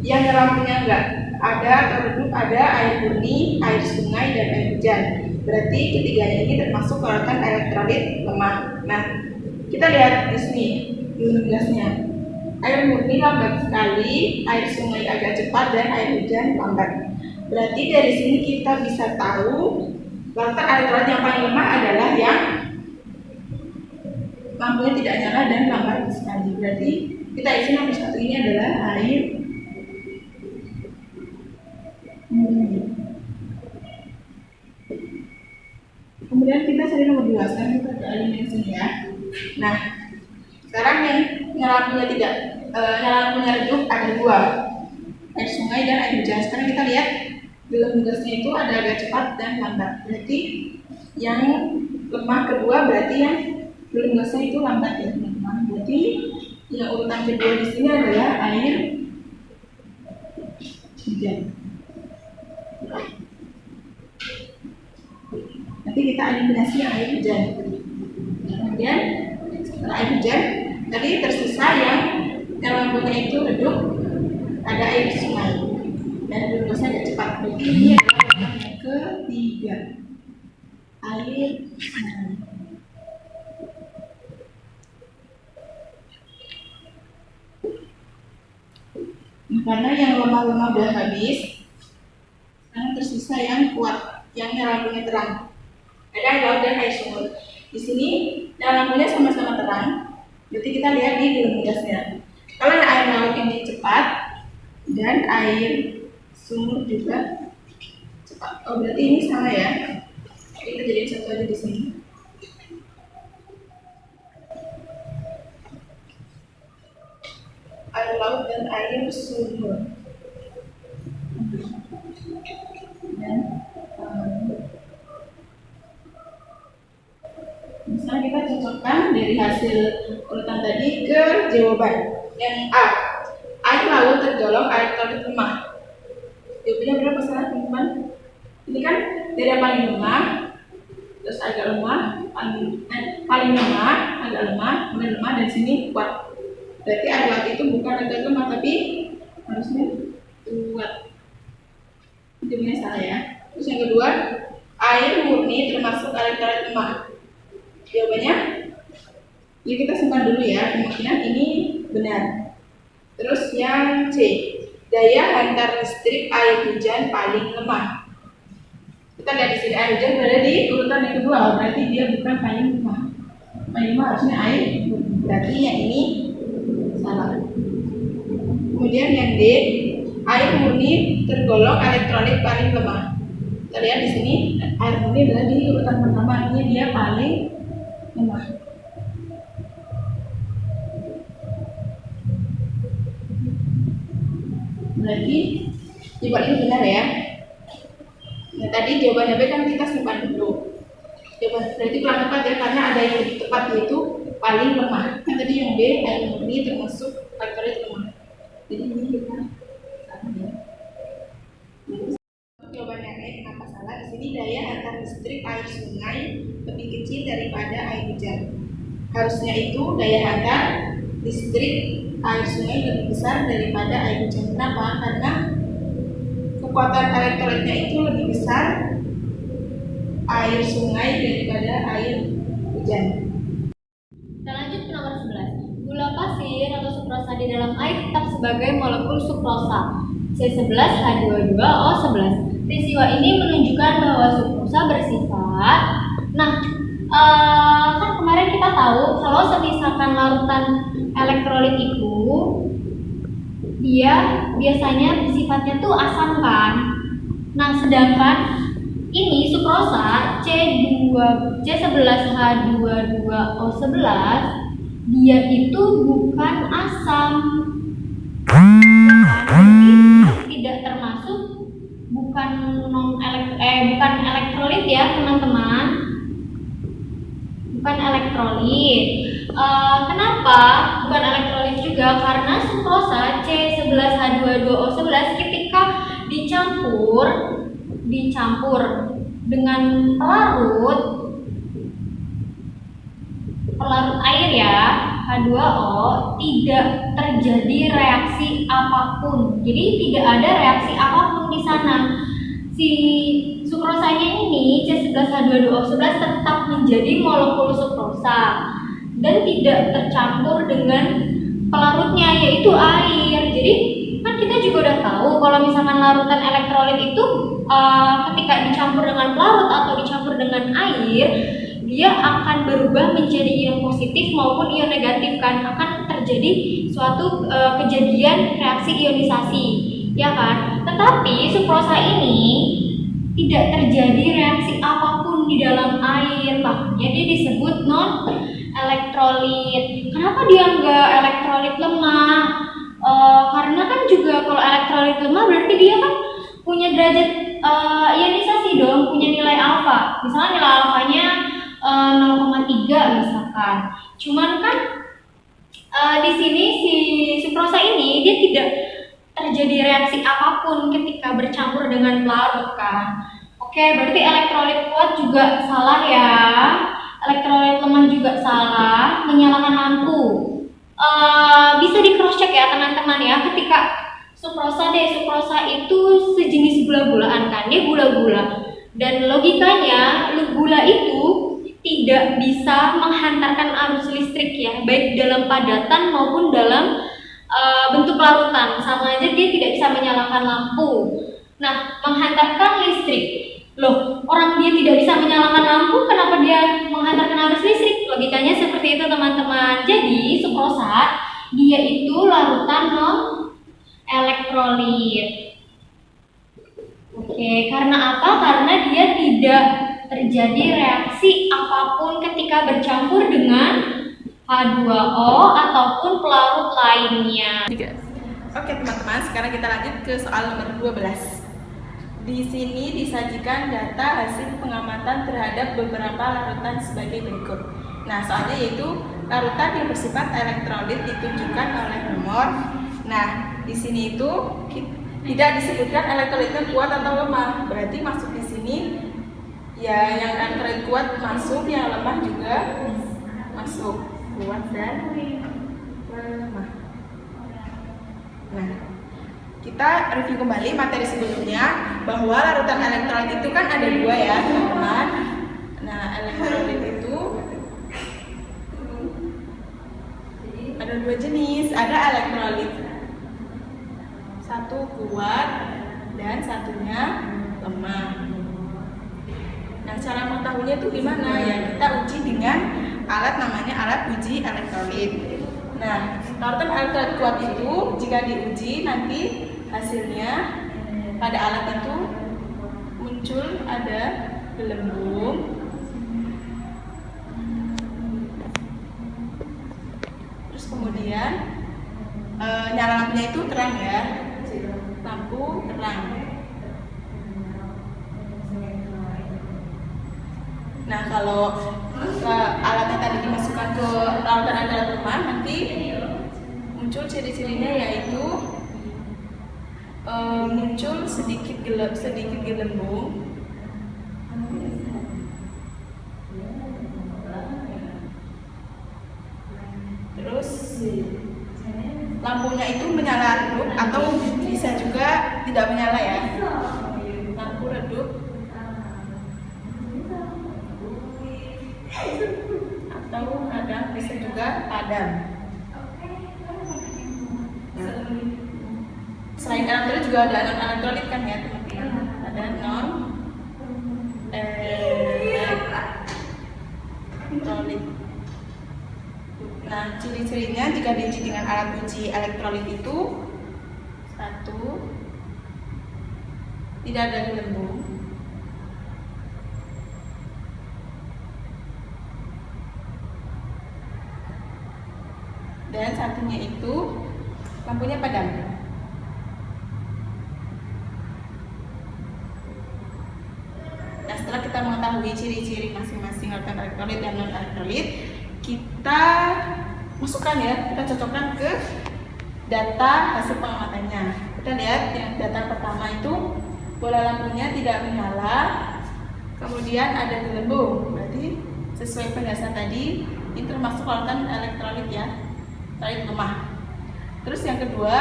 Yang lampunya enggak ada atau redup ada air murni, air sungai, dan air hujan. Berarti ketiganya ini termasuk larutan elektrolit lemah. Nah, kita lihat di sini gelembung gelasnya. Air murni lambat sekali, air sungai agak cepat, dan air hujan lambat. Berarti dari sini kita bisa tahu larutan elektrolit yang paling lemah adalah yang lampunya tidak nyala dan lambat sekali. Berarti kita isi nomor 1 ini adalah air murni. Kemudian kita cari nomor 2, sekarang kita ke eliminasi ya. Nah, sekarang yang lampunya tidak nyala lampunya redup ada 2, air sungai sungai dan air hujan. Sekarang kita lihat gelembung gasnya itu ada agak cepat dan lambat. Berarti yang lemah kedua berarti yang gelembung gasnya itu lambat ya teman-teman. Berarti yang urutan kedua di sini adalah air hujan. Nanti kita eliminasi air hujan. Kemudian setelah air hujan tadi tersisa yang lampunya itu redup, ada air sungai dan gelembungnya agak cepat. Berarti ini adalah yang ketiga, air sungai. Nah, karena yang lemah-lemah udah habis, sekarang tersisa yang kuat, yang lampunya terang. Ada laut dan air sumur. Di sini lampunya sama-sama terang. Berarti kita lihat di gelembung gasnya. Kalau air laut ini cepat dan air sumur juga cepat. Oh, berarti ini sama ya. Kita jadiin satu aja di sini. Air laut dan air sumur. Dan misalnya kita cocokkan dari hasil urutan tadi ke jawaban. Yang A, air laut tergolong air laut lemah. Jawabannya berapa salah teman-teman? Ini kan dari yang paling lemah, terus agak lemah, paling lemah, agak lemah, kemudian lemah, dan sini kuat. Berarti air laut itu bukan agak lemah, tapi harusnya kuat. Jawabannya salah ya. Terus yang kedua, air murni termasuk elektrolit lemah. Jawabannya, ini kita simpan dulu ya, kemungkinan ini benar. Terus yang C, daya hantar listrik air hujan paling lemah. Kita lihat di sini air hujan berada di urutan yang kedua, berarti dia bukan paling lemah. Paling lemah harusnya air, berarti yang ini salah. Kemudian yang D, air murni tergolong elektrolit paling lemah. Kita lihat di sini air murni berada di urutan pertama, artinya dia paling lemah. Berarti jawaban ini benar ya. Nah, tadi jawabannya B kan kita simpan dulu. Jawaban berarti kurang tepat ya, karena ada yang lebih tepat yaitu paling lemah. Kan tadi yang B air murni termasuk elektrolit lemah. Jadi ini kita sama ya. Jawabannya E, kenapa salah? Di sini daya antar listrik air sungai lebih kecil daripada air hujan. Harusnya itu daya hantar listrik air sungai lebih besar daripada air hujan. Kenapa? Karena kekuatan elektrolitnya itu lebih besar air sungai daripada air hujan. Kita lanjut ke nomor 11. Gula pasir atau sukrosa di dalam air tetap sebagai molekul sukrosa C11H22O11. Peristiwa ini menunjukkan bahwa sukrosa bersifat. Nah, kan kemarin kita tahu kalau misalkan larutan elektrolit itu dia biasanya sifatnya tuh asam kan. Nah, sedangkan ini sukrosa C11H22O11 dia itu bukan asam. Tidak termasuk bukan elektrolit ya teman-teman, bukan elektrolit. Kenapa bukan elektrolit juga? Karena sukrosa C11H22O11 ketika dicampur dengan pelarut air ya, H2O, tidak terjadi reaksi apapun. Jadi tidak ada reaksi apapun di sana. Si sukrosanya ini C11H22O11 tetap menjadi molekul sukrosa dan tidak tercampur dengan pelarutnya yaitu air. Jadi kan kita juga udah tahu kalau misalkan larutan elektrolit itu ketika dicampur dengan pelarut atau dicampur dengan air, dia akan berubah menjadi ion positif maupun ion negatif, kan akan terjadi suatu kejadian reaksi ionisasi, ya kan? Tetapi sukrosa ini tidak terjadi reaksi apapun di dalam air, makanya dia disebut non elektrolit. Kenapa dia nggak elektrolit lemah? Karena kan juga kalau elektrolit elektrolit lemah berarti dia kan punya derajat ionisasi dong, punya nilai alfa. Misalnya nilai alfanya 0,3 misalkan. Cuman kan di sini si sukrosa ini dia tidak terjadi reaksi apapun ketika bercampur dengan pelarut kan. Oke, berarti elektrolit kuat juga salah ya. Elektrolit lemah juga salah. Menyalakan lampu. Bisa di cross check ya teman-teman ya. Ketika sukrosa itu sejenis gula-gulaan kan, dia gula-gula. Dan logikanya gula itu tidak bisa menghantarkan arus listrik ya, baik dalam padatan maupun dalam bentuk larutan. Sama aja dia tidak bisa menyalakan lampu. Nah, menghantarkan listrik. Loh, orang dia tidak bisa menyalakan lampu, kenapa dia menghantarkan arus listrik? Logikanya seperti itu teman-teman. Jadi sukrosa dia itu larutan non elektrolit. Oke, karena apa? Karena dia tidak terjadi reaksi apapun ketika bercampur dengan H2O ataupun pelarut lainnya. Oke teman-teman, sekarang kita lanjut ke soal nomor 12. Di sini disajikan data hasil pengamatan terhadap beberapa larutan sebagai berikut. Nah, soalnya yaitu larutan yang bersifat elektrolit ditunjukkan oleh nomor. Nah, di sini itu tidak disebutkan elektrolitnya kuat atau lemah. Berarti masuk di sini ya yang elektrolit kuat masuk, yang lemah juga masuk. Kuat dan lemah. Nah, kita review kembali materi sebelumnya bahwa larutan elektrolit itu kan ada dua ya teman-teman. Nah, elektrolit itu ada dua jenis, ada elektrolit satu kuat dan satunya lemah. Nah, cara mengetahuinya itu gimana? Ya kita uji dengan alat namanya alat uji elektrolit. Nah, larutan elektrolit kuat itu jika diuji nanti hasilnya pada alat itu muncul ada gelembung, terus kemudian nyala lampunya itu terang ya, lampu terang. Nah, kalau alatnya tadi dimasukkan ke larutan elektrolit lemah nanti muncul ciri-cirinya yaitu muncul sedikit gelembung, terus lampunya itu menyala redup atau bisa juga tidak menyala ya, lampu redup atau kadang bisa juga padam. Selain elektrolit juga ada non elektrolit kan ya teman-teman, ada non elektrolit. Nah, ciri-cirinya jika diuji dengan alat uji elektrolit itu satu, tidak ada gelembung, dan satunya itu lampunya padam. Nah, setelah kita mengetahui ciri-ciri masing-masing larutan elektrolit dan non elektrolit, kita masukkan ya, kita cocokkan ke data hasil pengamatannya. Kita lihat yang data pertama itu bola lampunya tidak menyala, kemudian ada gelembung, berarti sesuai penjelasan tadi ini termasuk larutan elektrolit ya, elektrolit lemah. Terus yang kedua,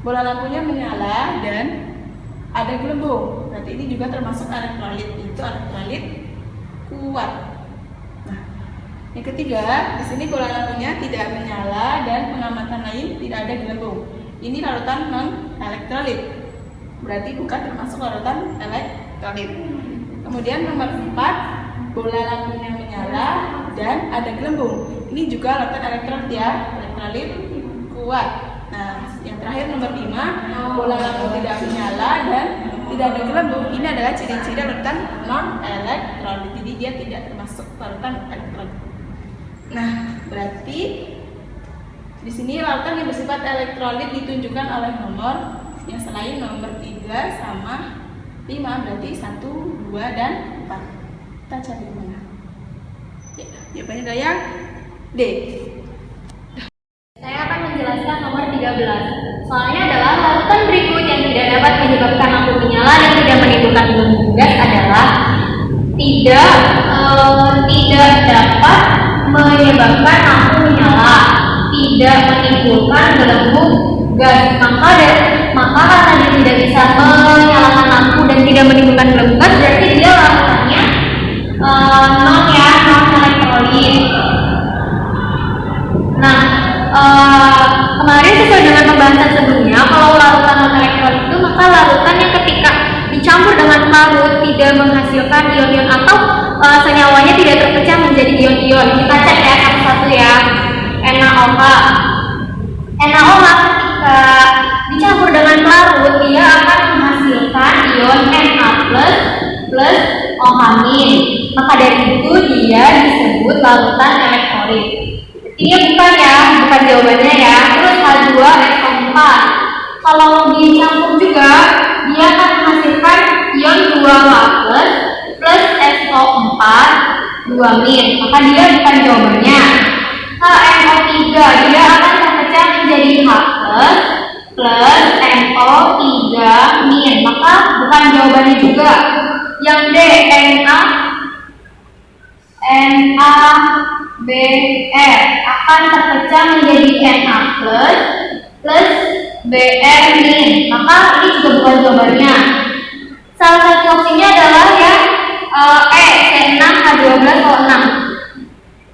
bola lampunya menyala dan ada gelembung, berarti ini juga termasuk elektrolit, itu elektrolit kuat. Nah, yang ketiga, di sini bola lampunya tidak menyala dan pengamatan lain tidak ada gelembung. Ini larutan non elektrolit, berarti bukan termasuk larutan elektrolit. Kemudian nomor 4, bola lampunya menyala dan ada gelembung. Ini juga larutan elektrolit ya, elektrolit kuat. Nah, yang terakhir nomor 5, bola lampu tidak menyala dan tidak ada gelembung. Ini adalah ciri-ciri larutan non elektrolit. Jadi dia tidak termasuk larutan elektrolit. Nah, berarti di sini larutan yang bersifat elektrolit ditunjukkan oleh nomor yang selain nomor 3 sama 5, berarti 1, 2, dan 4. Kita cari mana? Ya, jawabannya adalah yang D. Saya akan menjelaskan nomor 13. Soalnya adalah larutan berikut yang tidak dapat menyebabkan lampu menyala dan tidak menimbulkan gelembung gas adalah tidak dapat menyebabkan lampu menyala, tidak menimbulkan gelembung gas. Maka karena dia tidak bisa menyalakan lampu dan tidak menimbulkan gelembung gas, berarti dia larutannya non elektrolit. Nah, kemarin sesuai dengan pembahasan sebelumnya, kalau larutan non elektrolit itu maka larutan yang ketika dicampur dengan larut tidak menghasilkan ion-ion atau senyawanya tidak terpecah menjadi ion-ion. Kita cek ya satu-satu ya. NaOH. NaOH ketika dicampur dengan larut dia akan menghasilkan ion Na plus OH-. Maka dari itu dia disebut larutan elektrolit. Ini bukan jawabannya ya. Terus H2SO4. Kalau dicampur juga dia akan menghasilkan ion 2H plus SO4 2-. Maka dia bukan jawabannya. HNO3 dia akan terpecah menjadi H plus NO3-. Maka bukan jawabannya juga. Yang D, NaBr akan terpecah menjadi Na plus Br-. Maka ini juga bukan jawabannya. Salah satu opsinya adalah yang C6H12O6.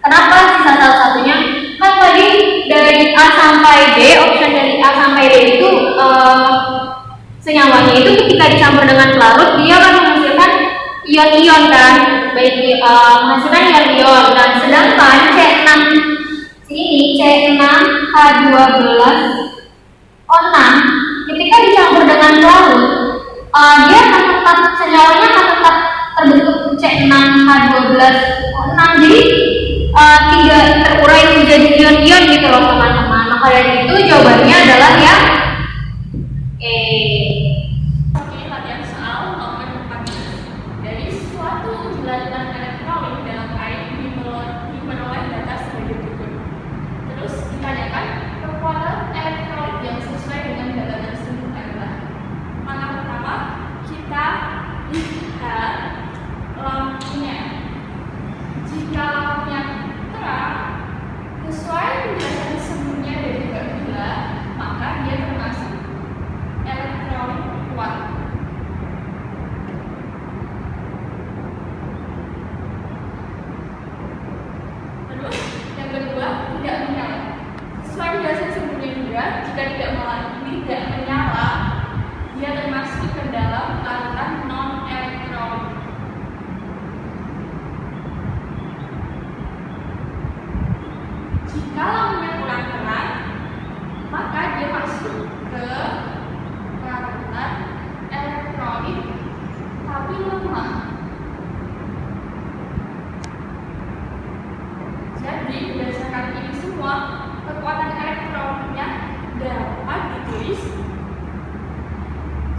Kenapa sisa salah satunya? Kan tadi dari A sampai D, opsi dari A sampai D itu senyawanya itu ketika dicampur dengan pelarut dia akan menghasilkan ion-ion kan, menghasilkan ion-ion. Dan sedangkan C6H12O6 ketika dicampur dengan pelarut dia akan tetap senyawanya akan tetap terbentuk C6H12O6, jadi tidak terurai menjadi ion-ion gitu loh teman-teman. Maka dari itu jawabannya adalah yang E. Oke, latihan soal nomor 14. Dari suatu uji larutan elektrolit dalam air diperoleh data sebagai berikut. Terus ditanyakan kekuatan elektrolit yang sesuai dengan data tersebut adalah. Langkah pertama, kita lihat lampunya. Jika lampunya terang sesuai penjelasan sebelumnya dan juga bila, maka dia termasuk elektrolit kuat. Terus yang kedua, tidak menyala. Sesuai penjelasan sebelumnya juga, jika tidak menyala, dia termasuk ke dalam larutan non elektrolit. Jika lampunya kurang terang, maka dia masuk ke larutan elektrolit tapi lemah. Jadi berdasarkan ini semua, kekuatan elektrolitnya dapat ditulis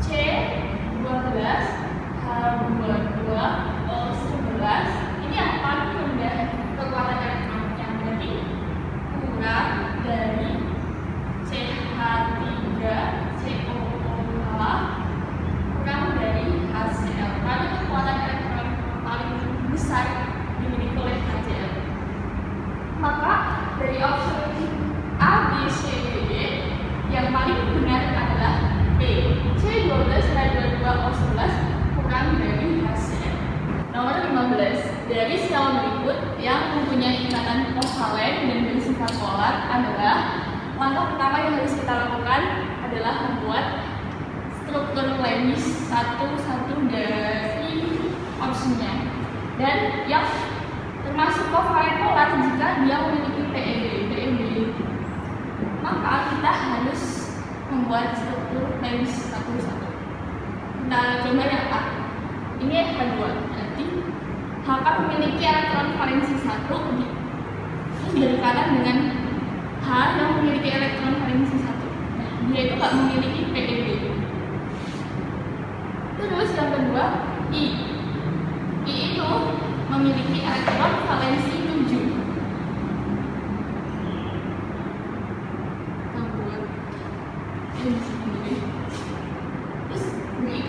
C12H22O11. Ini yang paling rendah kekuatan elektrolitnya, berarti kurang dari CH3COOH kurang dari HCl. Lalu kekuatan elektrolit paling besar dimiliki oleh HCl. Maka dari opsi A, B, C, D, yang paling benar adalah B, C12H22O11 kurang dari HCl. Nomor 15. Dari skala berikut yang mempunyai ikatan kovalen dan bersifat polar adalah. Langkah pertama yang harus kita lakukan adalah membuat struktur Lewis satu-satu dari opsinya. Dan yang termasuk kovalen polar jika dia memiliki PEB. Maka kita harus membuat struktur Lewis satu-satu. Kita coba yang A. Ini H2. Berarti H kan memiliki elektron valensi 1 terus berdekatan dengan H yang memiliki elektron valensi 1. Nah, dia itu nggak memiliki PEB.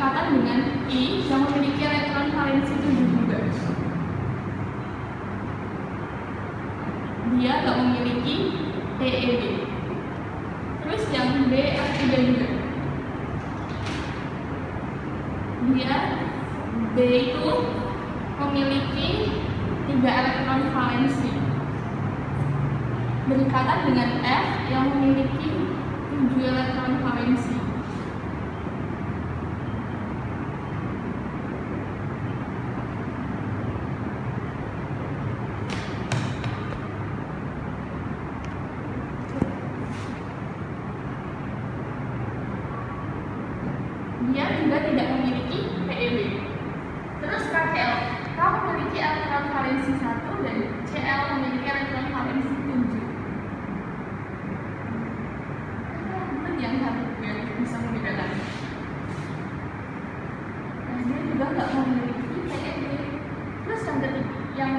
berikatan dengan I yang memiliki elektron valensi 7 juga. Dia nggak memiliki PeB. Terus yang B A3 juga. Dia B itu memiliki 3 elektron valensi berikatan dengan F yang memiliki 7 elektron valensi. Dia juga tidak memiliki PeB. Terus KCl, K memiliki elektron valensi 1 dan Cl memiliki elektron valensi 7. Yang satu yang bisa membedakan. Nah, dia juga nggak memiliki PeB. Terus yang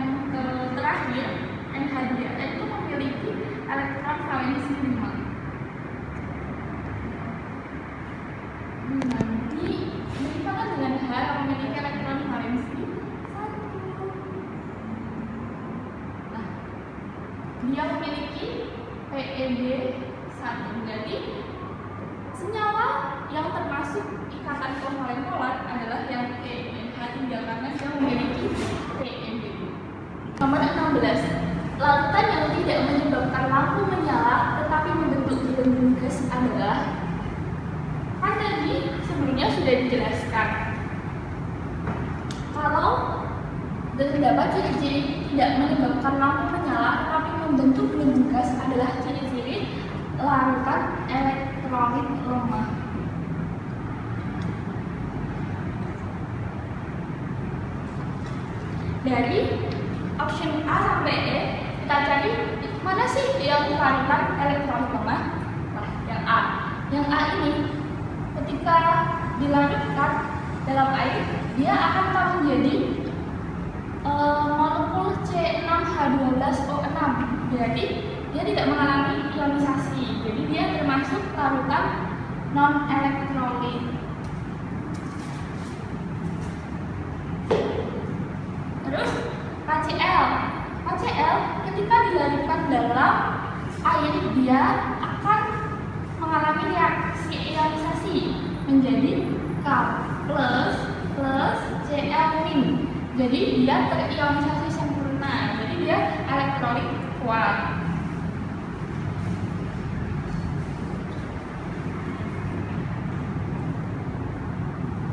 terakhir NH2 itu memiliki elektron valensi 5. Nanti berikatan dengan H yang memiliki elektron valensi 1. Nah, dia memiliki PeB 1. Jadi senyawa yang termasuk ikatan kovalen polar adalah yang E, NH3 karena dia memiliki PeB. Nomor 16. Larutan yang tidak menyebabkan lampu menyala tetapi membentuk gelembung gas adalah, kan tadi sebelumnya sudah dijelaskan kalau terdapat ciri-ciri tidak menyebabkan lampu menyala tetapi membentuk gelembung gas adalah ciri-ciri larutan elektrolit lemah. Dari option A sampai E kita cari mana sih yang larutan elektrolit lemah? Nah, yang A. Yang A ini ketika dilarutkan dalam air dia akan menjadi molekul C6H12O6. Jadi dia tidak mengalami ionisasi. Jadi dia termasuk larutan non elektrolit. Terus KCl. KCl ketika dilarutkan dalam air dia akan mengalami reaksi ionisasi menjadi K plus Cl-. Jadi dia terionisasi sempurna. Jadi dia elektrolit kuat.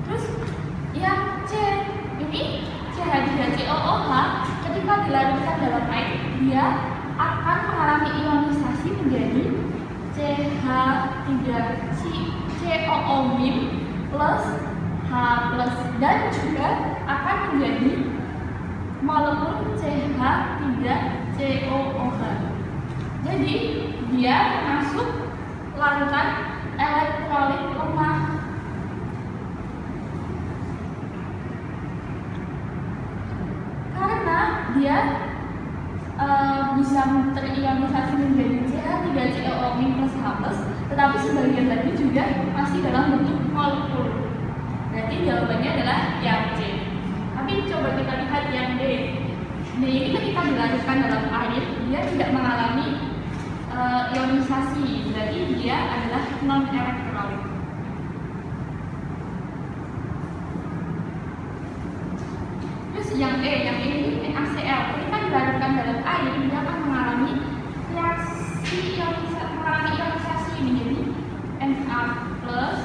Terus yang C ini CH3COOH ketika dilarutkan dalam air dia akan mengalami ionisasi menjadi CH3COO- plus H plus dan juga akan menjadi molekul CH3COOH. Jadi dia termasuk larutan elektrolit lemah. Karena dia bisa terionisasi menjadi CH3COO- plus H plus, tetapi sebagian lagi juga masih dalam bentuk molekul. Berarti jawabannya adalah yang C. Tapi coba kita lihat yang D. D ini ketika dilarutkan dalam air, dia tidak mengalami ionisasi. Berarti dia adalah non elektrolit. Terus yang E ini NaCl. Ketika dilarutkan dalam air, dia akan mengalami ionisasi menjadi Na plus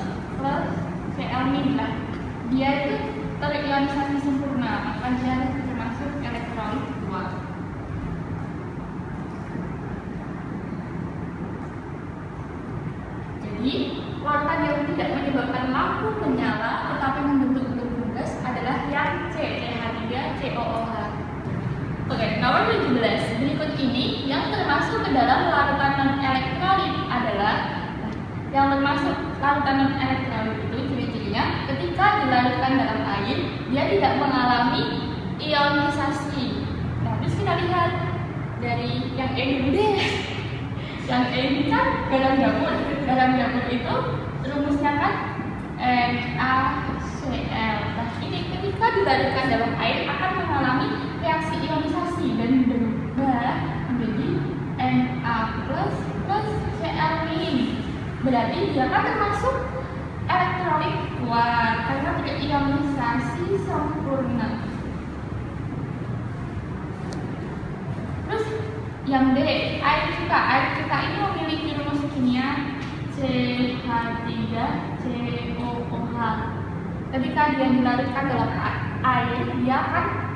Cl-. Dia itu terionisasi sempurna, maka dia termasuk elektrolit kuat. Jadi larutan yang tidak menyebabkan lampu menyala tetapi membentuk gelembung gas adalah yang C, CH3COOH. Oke, nomor 17. Berikut ini yang termasuk ke dalam larutan non elektrolit adalah yang termasuk larutan non elektrolit itu ciri-cirinya ketika dilarutkan dalam air dia tidak mengalami ionisasi. Nah, terus kita lihat dari yang E dulu deh. Yang E ini kan garam dapur. Garam dapur itu rumusnya kan NaCl. dalam air akan mengalami reaksi ionisasi dan berubah menjadi Na plus Cl min. Berarti dia kan termasuk elektrolit kuat karena terionisasi sempurna. Terus yang D, air cuka. Air cuka ini memiliki rumus kimia CH3COOH. Ketika dia dilarutkan dalam air, dia akan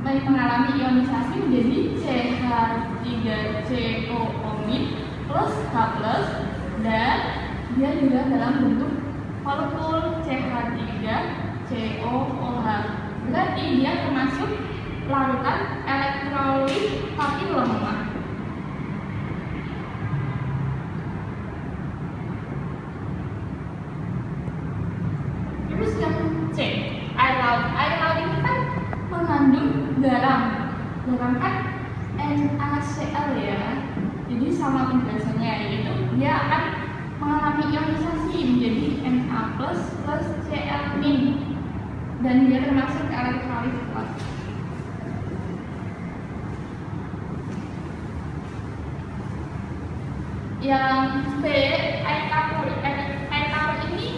mengalami ionisasi menjadi CH3COO plus H plus, dan dia juga dalam bentuk molekul CH3COOH. Berarti dia termasuk larutan elektrolit tapi lemah. Terus yang C, air laut. Air laut ini kan mengandung garam. Garam kan NaCl ya. Jadi sama penjelasannya, yaitu dia akan mengalami ionisasi menjadi Na plus Cl min, dan dia termasuk elektrolit kuat. Yang B, air kapur. Air kapur ini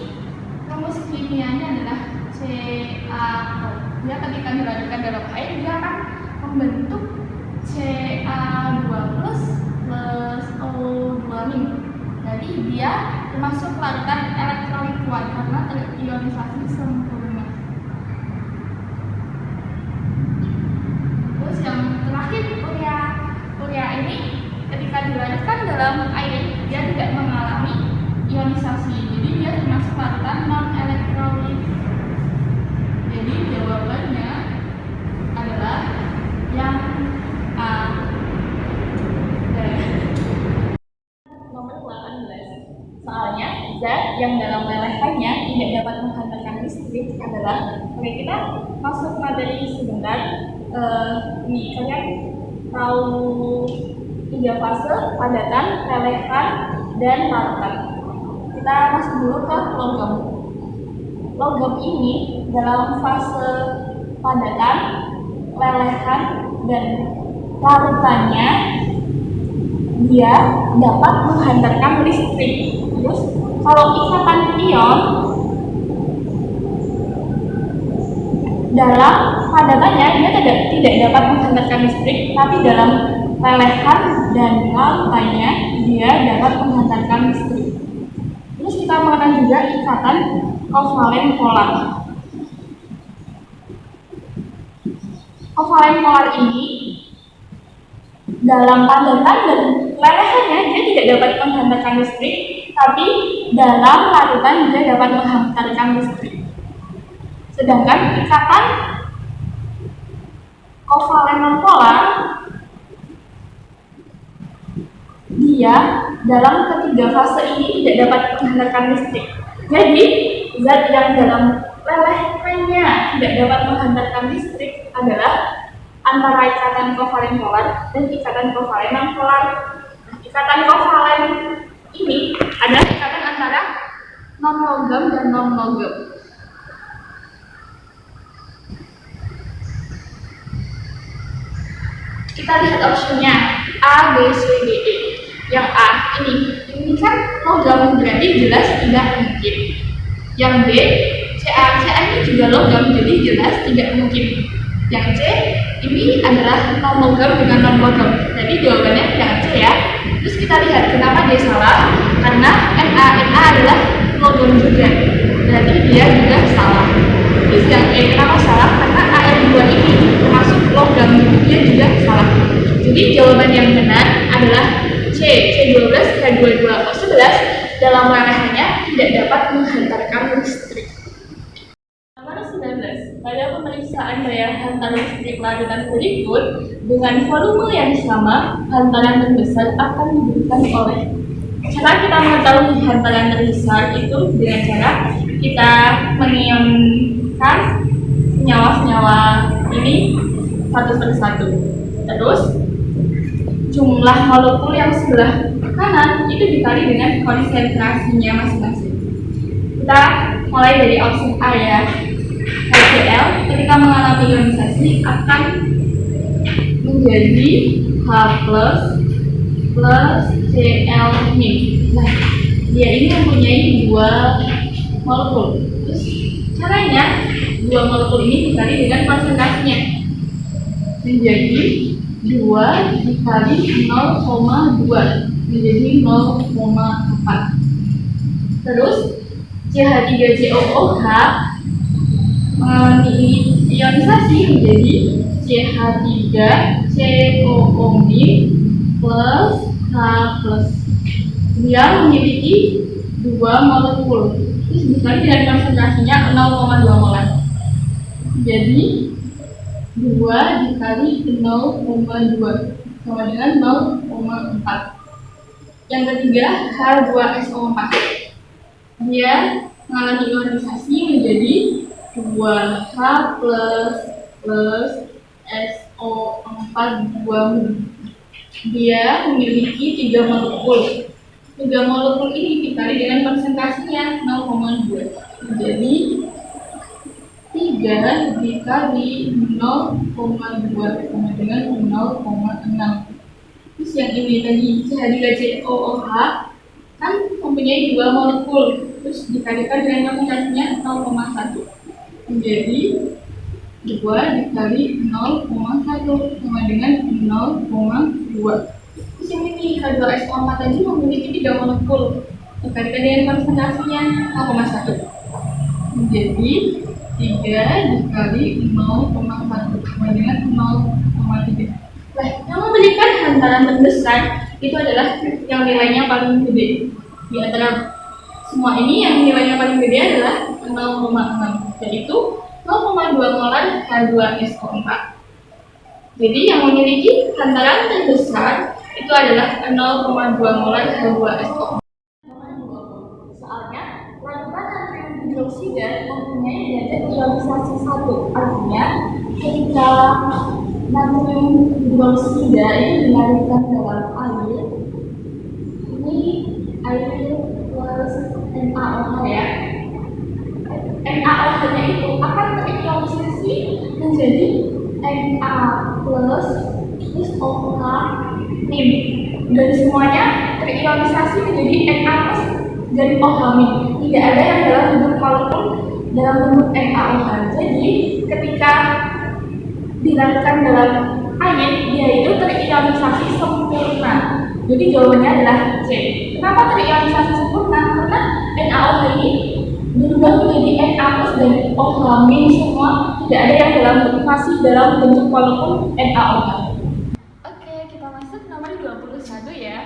rumus kimianya adalah CaO. Dia ketika dilarutkan dalam air, dia akan membentuk Ca2 plus O2 min. Jadi dia termasuk larutan elektrolit kuat karena terionisasi sempurna. Terus yang terakhir, urea ini ketika dilarutkan dalam air, dia tidak mengalami ionisasi. Jadi dia termasuk larutan non elektrolit. Jadi jawabannya adalah yang A. Nomor 18. Soalnya zat yang dalam lelehannya tidak dapat menghantarkan listrik adalah, oke, kita masuk materi sebentar. Ini kalian tahu 3 fase: padatan, lelehan, dan larutan. Kita masuk dulu ke logam. Logam ini dalam fase padatan, lelehan, dan larutannya dia dapat menghantarkan listrik. Terus kalau ikatan ion dalam padatannya dia tidak dapat menghantarkan listrik, tapi dalam lelehan dan larutannya dia dapat menghantarkan listrik. Terus kita mengenal juga ikatan kovalen polar. Kovalen polar ini dalam padatan dan lelehannya dia tidak dapat menghantarkan listrik, tapi dalam larutan dia dapat menghantarkan listrik. Sedangkan ikatan kovalen nonpolar dia dalam ketiga fase ini tidak dapat menghantarkan listrik. Jadi zat yang dalam lelehannya tidak dapat menghantarkan listrik adalah antara ikatan kovalen polar dan ikatan kovalen nonpolar. Ikatan kovalen ini adalah ikatan antara non-logam dan non-logam. Kita lihat opsinya A, B, C, D, E. Yang A ini kan logam, berarti jelas tidak mungkin. Yang B, Ca ini juga logam, jadi jelas tidak mungkin. Yang C ini adalah non-logam dengan non-logam, jadi jawabannya yang C ya. Terus kita lihat kenapa dia salah, karena Na adalah logam juga, berarti dia juga salah. Terus yang E kenapa salah, karena Al2 ini termasuk logam, dia juga salah. Jadi jawaban yang benar adalah C, C12, H22, O11 dalam lelehannya tidak dapat menghantarkan listrik. Nomor 19. Pada pemeriksaan daya hantar listrik larutan berikut dengan volume yang sama, hantaran terbesar akan diberikan oleh. Cara kita mengetahui hantaran terbesar itu dengan cara kita mengionkan senyawa-senyawa ini satu persatu. Terus jumlah molekul yang sebelah kanan itu dikali dengan konsentrasinya masing-masing. Kita mulai dari opsi A ya. Cl ketika mengalami ionisasi akan menjadi H plus Cl ini. Nah, dia ini mempunyai dua molekul. Terus caranya dua molekul ini dikali dengan konsentrasinya menjadi 2 dikali 0,2 menjadi 0,4. Terus CH3COOH mengalami ionisasi menjadi CH3COO plus H plus. Dia memiliki dua molekul. Terus dikali dengan konsentrasinya 0,2 molar. Jadi 2 dikali 0,2 sama dengan 0,4. Yang ketiga H2SO4. Dia mengalami ionisasi menjadi 2H plus SO4 2. Dia memiliki 3 molekul. 3 molekul ini dikali dengan konsentrasinya 0,2 menjadi 3 dikali 0,2 sama dengan 0,6. Terus yang ini tadi CH3COOH kan mempunyai 2 molekul, terus dikalikan dengan konsentrasinya 0,1 menjadi 2 dikali 0,1 sama dengan 0,2. Terus yang ini H2SO4 tadi memiliki 3 molekul, dikalikan dengan konsentrasinya 0,1 menjadi 3 dikali 0,1 sama dengan 0,3. Nah, yang memberikan hantaran terbesar itu adalah yang nilainya paling gede. Di antara semua ini yang nilainya paling gede adalah 0,6, yaitu 0,2 molar H2SO4. Jadi yang memiliki hantaran terbesar itu adalah 0,2 molar H2SO4. Soalnya larutan natrium hidroksida mempunyai derajat ionisasi 1. Artinya ketika natrium hidroksida ini dilarutkan dalam air, ini air plus NaOH ya. NaOH-nya itu akan terionisasi menjadi Na plus OH min, dan semuanya terionisasi menjadi Na plus dan OH min. Tidak ada yang dalam bentuk molekul dalam bentuk NaOH. Jadi ketika dilarutkan dalam air, dia itu terionisasi sempurna. Jadi jawabannya adalah C. Kenapa terionisasi sempurna? Karena NaOH ini berubah menjadi Na plus dan OH min semua. Tidak ada yang masih dalam bentuk molekul NaOH. Oke, kita masuk nomor 21 ya.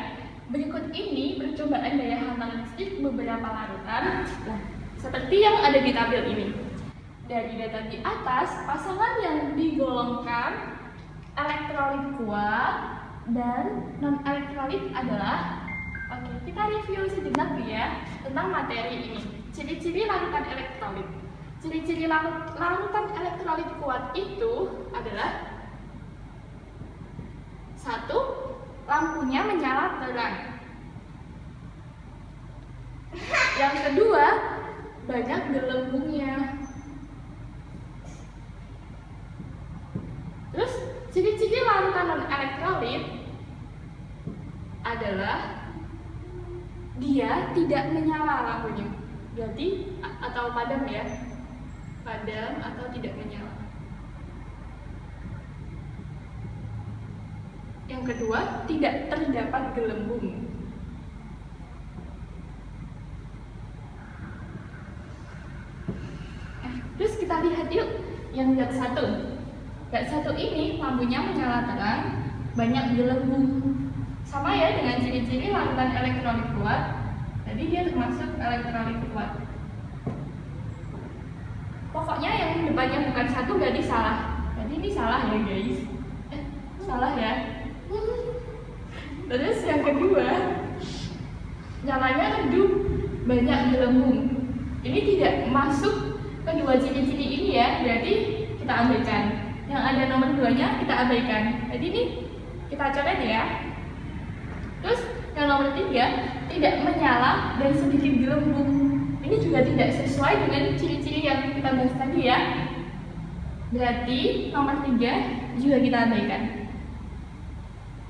Berikut ini percobaan daya hantam listrik beberapa larutan. Nah, seperti yang ada di tabel ini. Dari data di atas, pasangan yang digolongkan elektrolit kuat dan non-elektrolit adalah, oke, kita review sejenak ya tentang materi ini. Ciri-ciri larutan elektrolit. Ciri-ciri larutan elektrolit kuat itu adalah 1. Lampunya menyala terang. Yang kedua, banyak gelembungnya. Terus ciri-ciri larutan non-elektrolit adalah dia tidak menyala lampunya. Berarti atau padam ya. Padam atau tidak menyala. Yang kedua, tidak terdapat gelembung. Terus kita lihat yuk yang zat 1. Zat 1 ini lampunya menyala terang, banyak gelembung. Sama ya dengan ciri-ciri larutan elektrolit kuat. Jadi dia termasuk elektrolit kuat. Pokoknya yang depannya bukan 1 berarti salah. Jadi ini salah ya guys. Salah ya. Terus yang kedua, nyalanya redup, banyak gelembung. Ini tidak masuk kedua ciri-ciri ini ya, berarti kita abaikan. Yang ada nomor 2-nya kita abaikan. Jadi ini kita coret ya. Terus yang nomor 3, tidak menyala dan sedikit gelembung. Ini juga tidak sesuai dengan ciri-ciri yang kita bahas tadi ya. Berarti nomor 3 juga kita abaikan.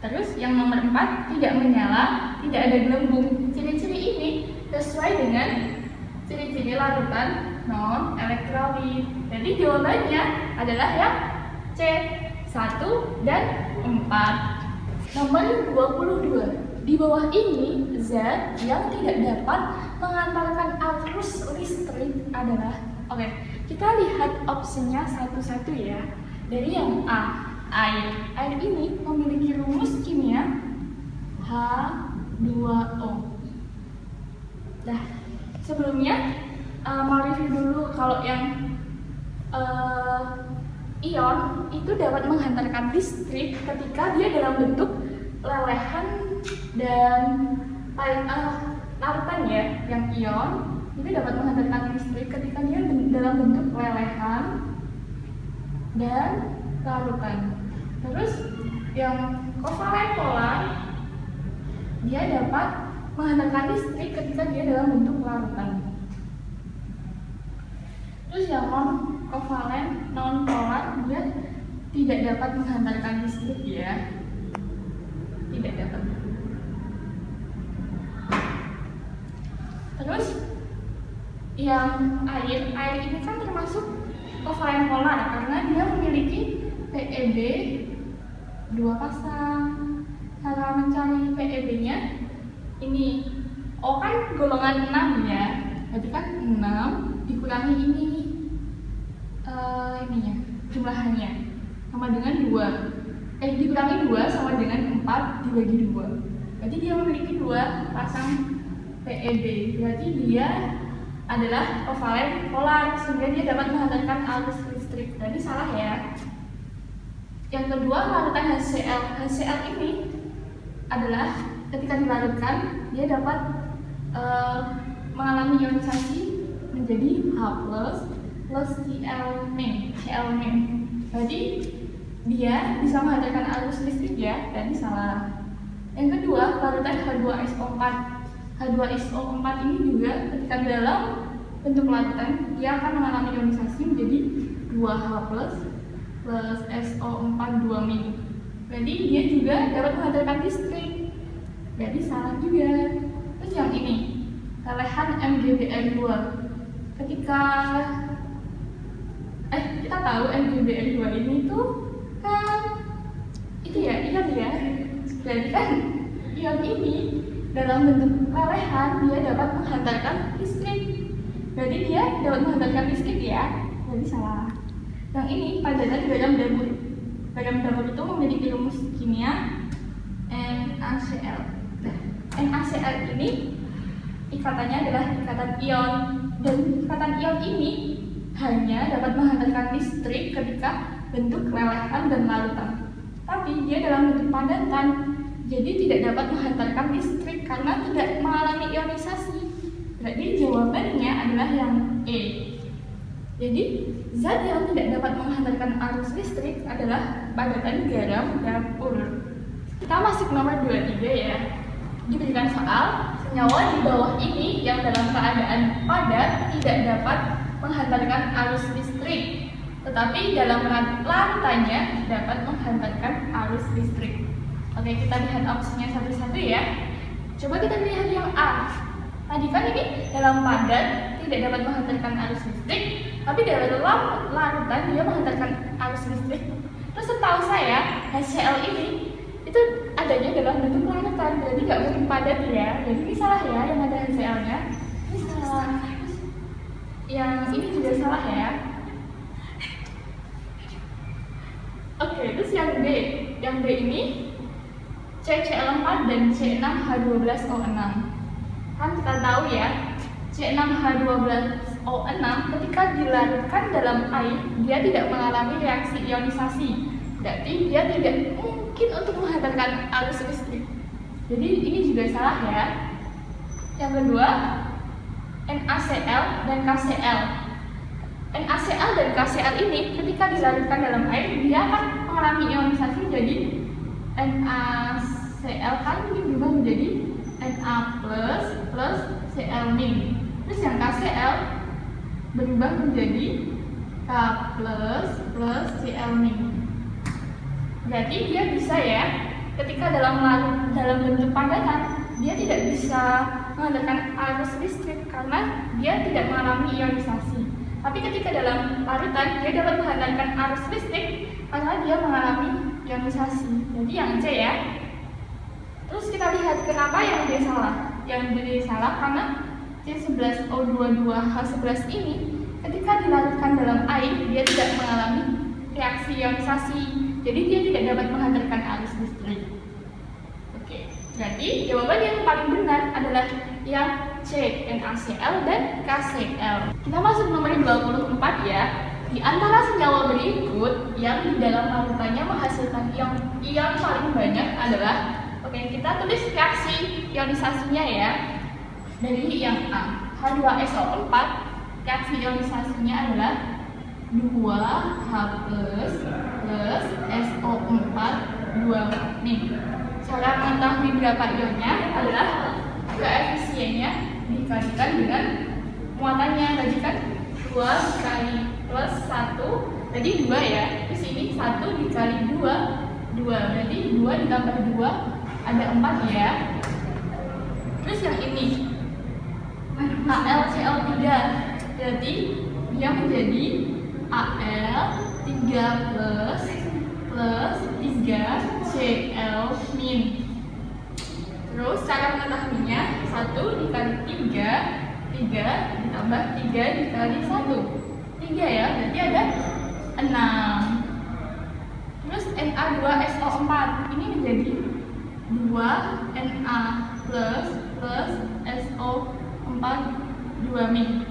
Terus yang nomor 4 tidak menyala, tidak ada gelembung. Ciri-ciri ini sesuai dengan ciri-ciri larutan non-elektrolit. Jadi jawabannya adalah yang C, 1 dan 4. Nomor 22. Di bawah ini, zat yang tidak dapat mengantarkan arus listrik adalah, oke, kita lihat opsinya satu-satu ya. Dari yang A, air. Air ini memiliki rumus kimia H2O. Nah, sebelumnya mau review dulu kalau yang ion itu dapat menghantarkan listrik ketika dia dalam bentuk lelehan dan larutan ya. Yang ion itu dapat menghantarkan listrik ketika dia dalam bentuk lelehan dan larutan. Terus yang kovalen polar dia dapat menghantarkan listrik ketika dia dalam bentuk larutan. Terus yang non-kovalen, non-polar dia tidak dapat menghantarkan listrik ya. Tidak dapat. Terus yang air ini kan termasuk kovalen polar karena dia memiliki PeB 2 pasang. Cara mencari PeB-nya ini O kan golongan 6 ya. Berarti kan 6 dikurangi ini ininya jumlahannya sama dengan 2. Dikurangi 2 sama dengan 4 dibagi 2. Berarti dia memiliki 2 pasang PeB. Berarti dia adalah kovalen polar sehingga dia dapat menghantarkan arus listrik. Tadi salah ya. Yang kedua, larutan HCl. HCl ini adalah ketika dilarutkan dia dapat mengalami ionisasi menjadi H+ plus Cl-. Jadi dia bisa menghantarkan arus listrik ya. Tadi salah. Yang kedua, larutan H2SO4. H2SO4 ini juga ketika di dalam bentuk larutan dia akan mengalami ionisasi menjadi 2H+ plus SO4 2-. Jadi dia juga dapat menghantarkan listrik. Jadi salah juga. Terus yang ini, lelehan MgBr2. Ketika kita tahu MgBr2 ini tuh kan itu ya, ion ya. Jadi kan ion ini dalam bentuk lelehan dia dapat menghantarkan listrik. Jadi dia dapat menghantarkan listrik ya. Jadi salah. Yang ini padatan garam dapur. Garam dapur itu memiliki rumus kimia NaCl. Nah, NaCl ini ikatannya adalah ikatan ion, dan ikatan ion ini hanya dapat menghantarkan listrik ketika bentuk lelehan dan larutan. Tapi dia dalam bentuk padatan, jadi tidak dapat menghantarkan listrik karena tidak mengalami ionisasi. Berarti jawabannya adalah yang E. Jadi zat yang tidak dapat menghantarkan arus listrik adalah padatan garam dapur. Kita masuk nomor 23 ya. Diberikan soal, senyawa di bawah ini yang dalam keadaan padat tidak dapat menghantarkan arus listrik, tetapi dalam larutannya dapat menghantarkan arus listrik. Oke, kita lihat opsinya satu-satu ya. Coba kita lihat yang A. Tadi kan ini dalam padat tidak dapat menghantarkan arus listrik, tapi dalam larutan dia menghantarkan arus listrik. Terus setahu saya HCl ini itu adanya dalam bentuk larutan, jadi nggak mungkin padat ya. Jadi ini salah ya, yang ada HCl-nya. Ini salah. Yang ini juga salah ya. Oke, terus yang D. Yang D ini CCl4 dan C6H12O6. Kan kita tahu ya, C6H12O6 ketika dilarutkan dalam air, dia tidak mengalami reaksi ionisasi. Berarti dia tidak mungkin untuk menghantarkan arus listrik. Jadi ini juga salah ya. Yang kedua, NaCl dan KCl. NaCl dan KCl ini ketika dilarutkan dalam air, dia akan mengalami ionisasi menjadi NaCl kan ini berubah menjadi Na plus Cl-. Terus yang KCl berubah menjadi K plus Cl min. Berarti dia bisa ya, ketika dalam bentuk padatan dia tidak bisa mengandalkan arus listrik karena dia tidak mengalami ionisasi. Tapi ketika dalam larutan dia dapat mengandalkan arus listrik karena dia mengalami ionisasi. Jadi yang C ya. Terus kita lihat kenapa yang D salah. Yang D salah karena C11O22H11 ini ketika dilarutkan dalam air dia tidak mengalami reaksi ionisasi. Jadi dia tidak dapat menghantarkan arus listrik. Oke, berarti jawaban yang paling benar adalah yang C, NaCl dan KCl. Kita masuk nomor 24 ya. Di antara senyawa berikut yang di dalam larutannya menghasilkan ion paling banyak adalah, oke, kita tulis reaksi ionisasinya ya. Dari yang A, H2SO4, reaksi ionisasinya adalah 2H plus SO4 2-. Cara mengetahui berapa ionnya adalah koefisiennya dikalikan dengan muatannya. Tadi kan 2 kali plus 1, jadi 2 ya. Di sini 1 dikali 2, 2. Berarti 2 ditambah 2 ada 4 ya. Terus yang ini AlCl3, jadi dia menjadi Al3 plus 3Cl min. Terus cara mengetahuinya 1 dikali 3 ditambah 3 dikali 1, 3 ya, berarti ada 6. Terus Na2SO4 ini menjadi 2Na plus SO4 2-.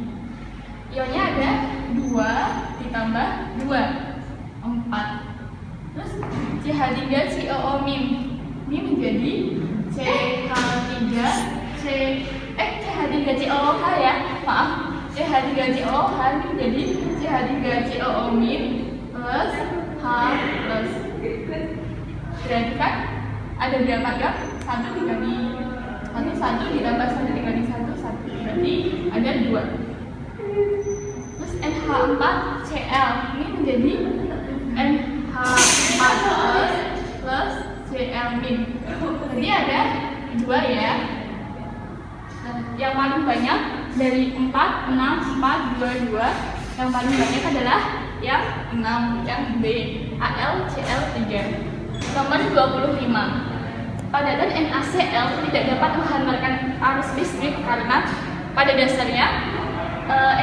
Ionnya ada 2 ditambah 2, 4. Terus CH3COO min ini menjadi CH3COOH ya, maaf, CH3COOH ini menjadi CH3COO min plus H plus. Berarti kan ada berapa ion? 1 dikali 1 ditambah 1 dikali 1, 1. Berarti ada 2. Terus NH4Cl ini menjadi NH4 plus Cl min. Jadi ada 2 ya. Yang paling banyak dari 4, 6, 4, 2, 2. Yang paling banyak adalah yang 6, yang B, AlCl3. Nomor 25. Padatan NaCl tidak dapat menghantarkan arus listrik karena pada dasarnya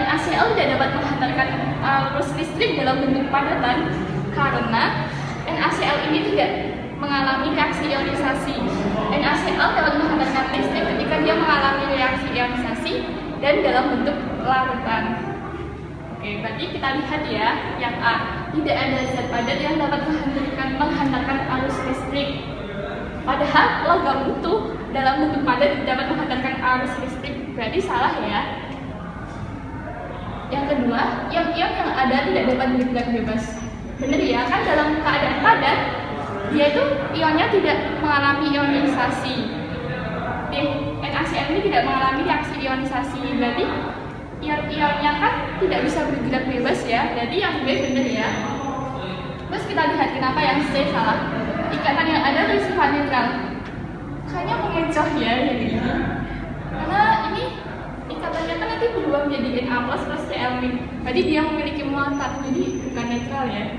NaCl tidak dapat menghantarkan arus listrik dalam bentuk padatan karena NaCl ini tidak mengalami reaksi ionisasi. NaCl dapat menghantarkan listrik ketika dia mengalami reaksi ionisasi dan dalam bentuk larutan. Oke, berarti kita lihat ya, yang A, tidak ada zat padat yang dapat menghantarkan arus listrik. Padahal logam itu dalam bentuk padat dapat menghantarkan arus listrik, berarti salah ya. Yang kedua, yang ion yang ada tidak dapat bergerak bebas. Benar ya, kan dalam keadaan padat dia itu ionnya tidak mengalami ionisasi. NaCl ini tidak mengalami reaksi ionisasi, berarti ion-ionnya kan tidak bisa bergerak bebas ya. Jadi yang B benar ya. Terus kita lihat kenapa yang C salah. Ikatan yang ada bersifat netral. Kayaknya mengecoh ya jadi ini. Karena ini ikatannya kan nanti berubah menjadi Na plus Cl min. Jadi dia memiliki muatan, jadi bukan netral ya.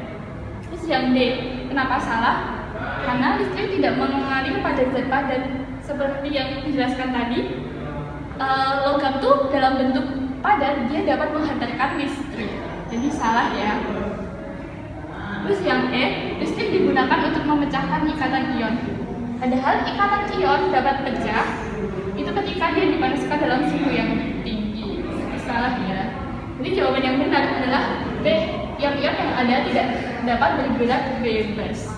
Terus yang D, kenapa salah? Karena listrik tidak mengalir pada zat padat. Seperti yang dijelaskan tadi, logam tuh dalam bentuk padat dia dapat menghantarkan listrik. Jadi salah ya. Terus yang E, listrik digunakan untuk memecahkan ikatan ion. Padahal ikatan ion dapat pecah itu ketika dia dipanaskan dalam suhu yang tinggi. Salah ya. Jadi jawaban yang benar adalah B, yang ion yang ada tidak dapat bergerak bebas.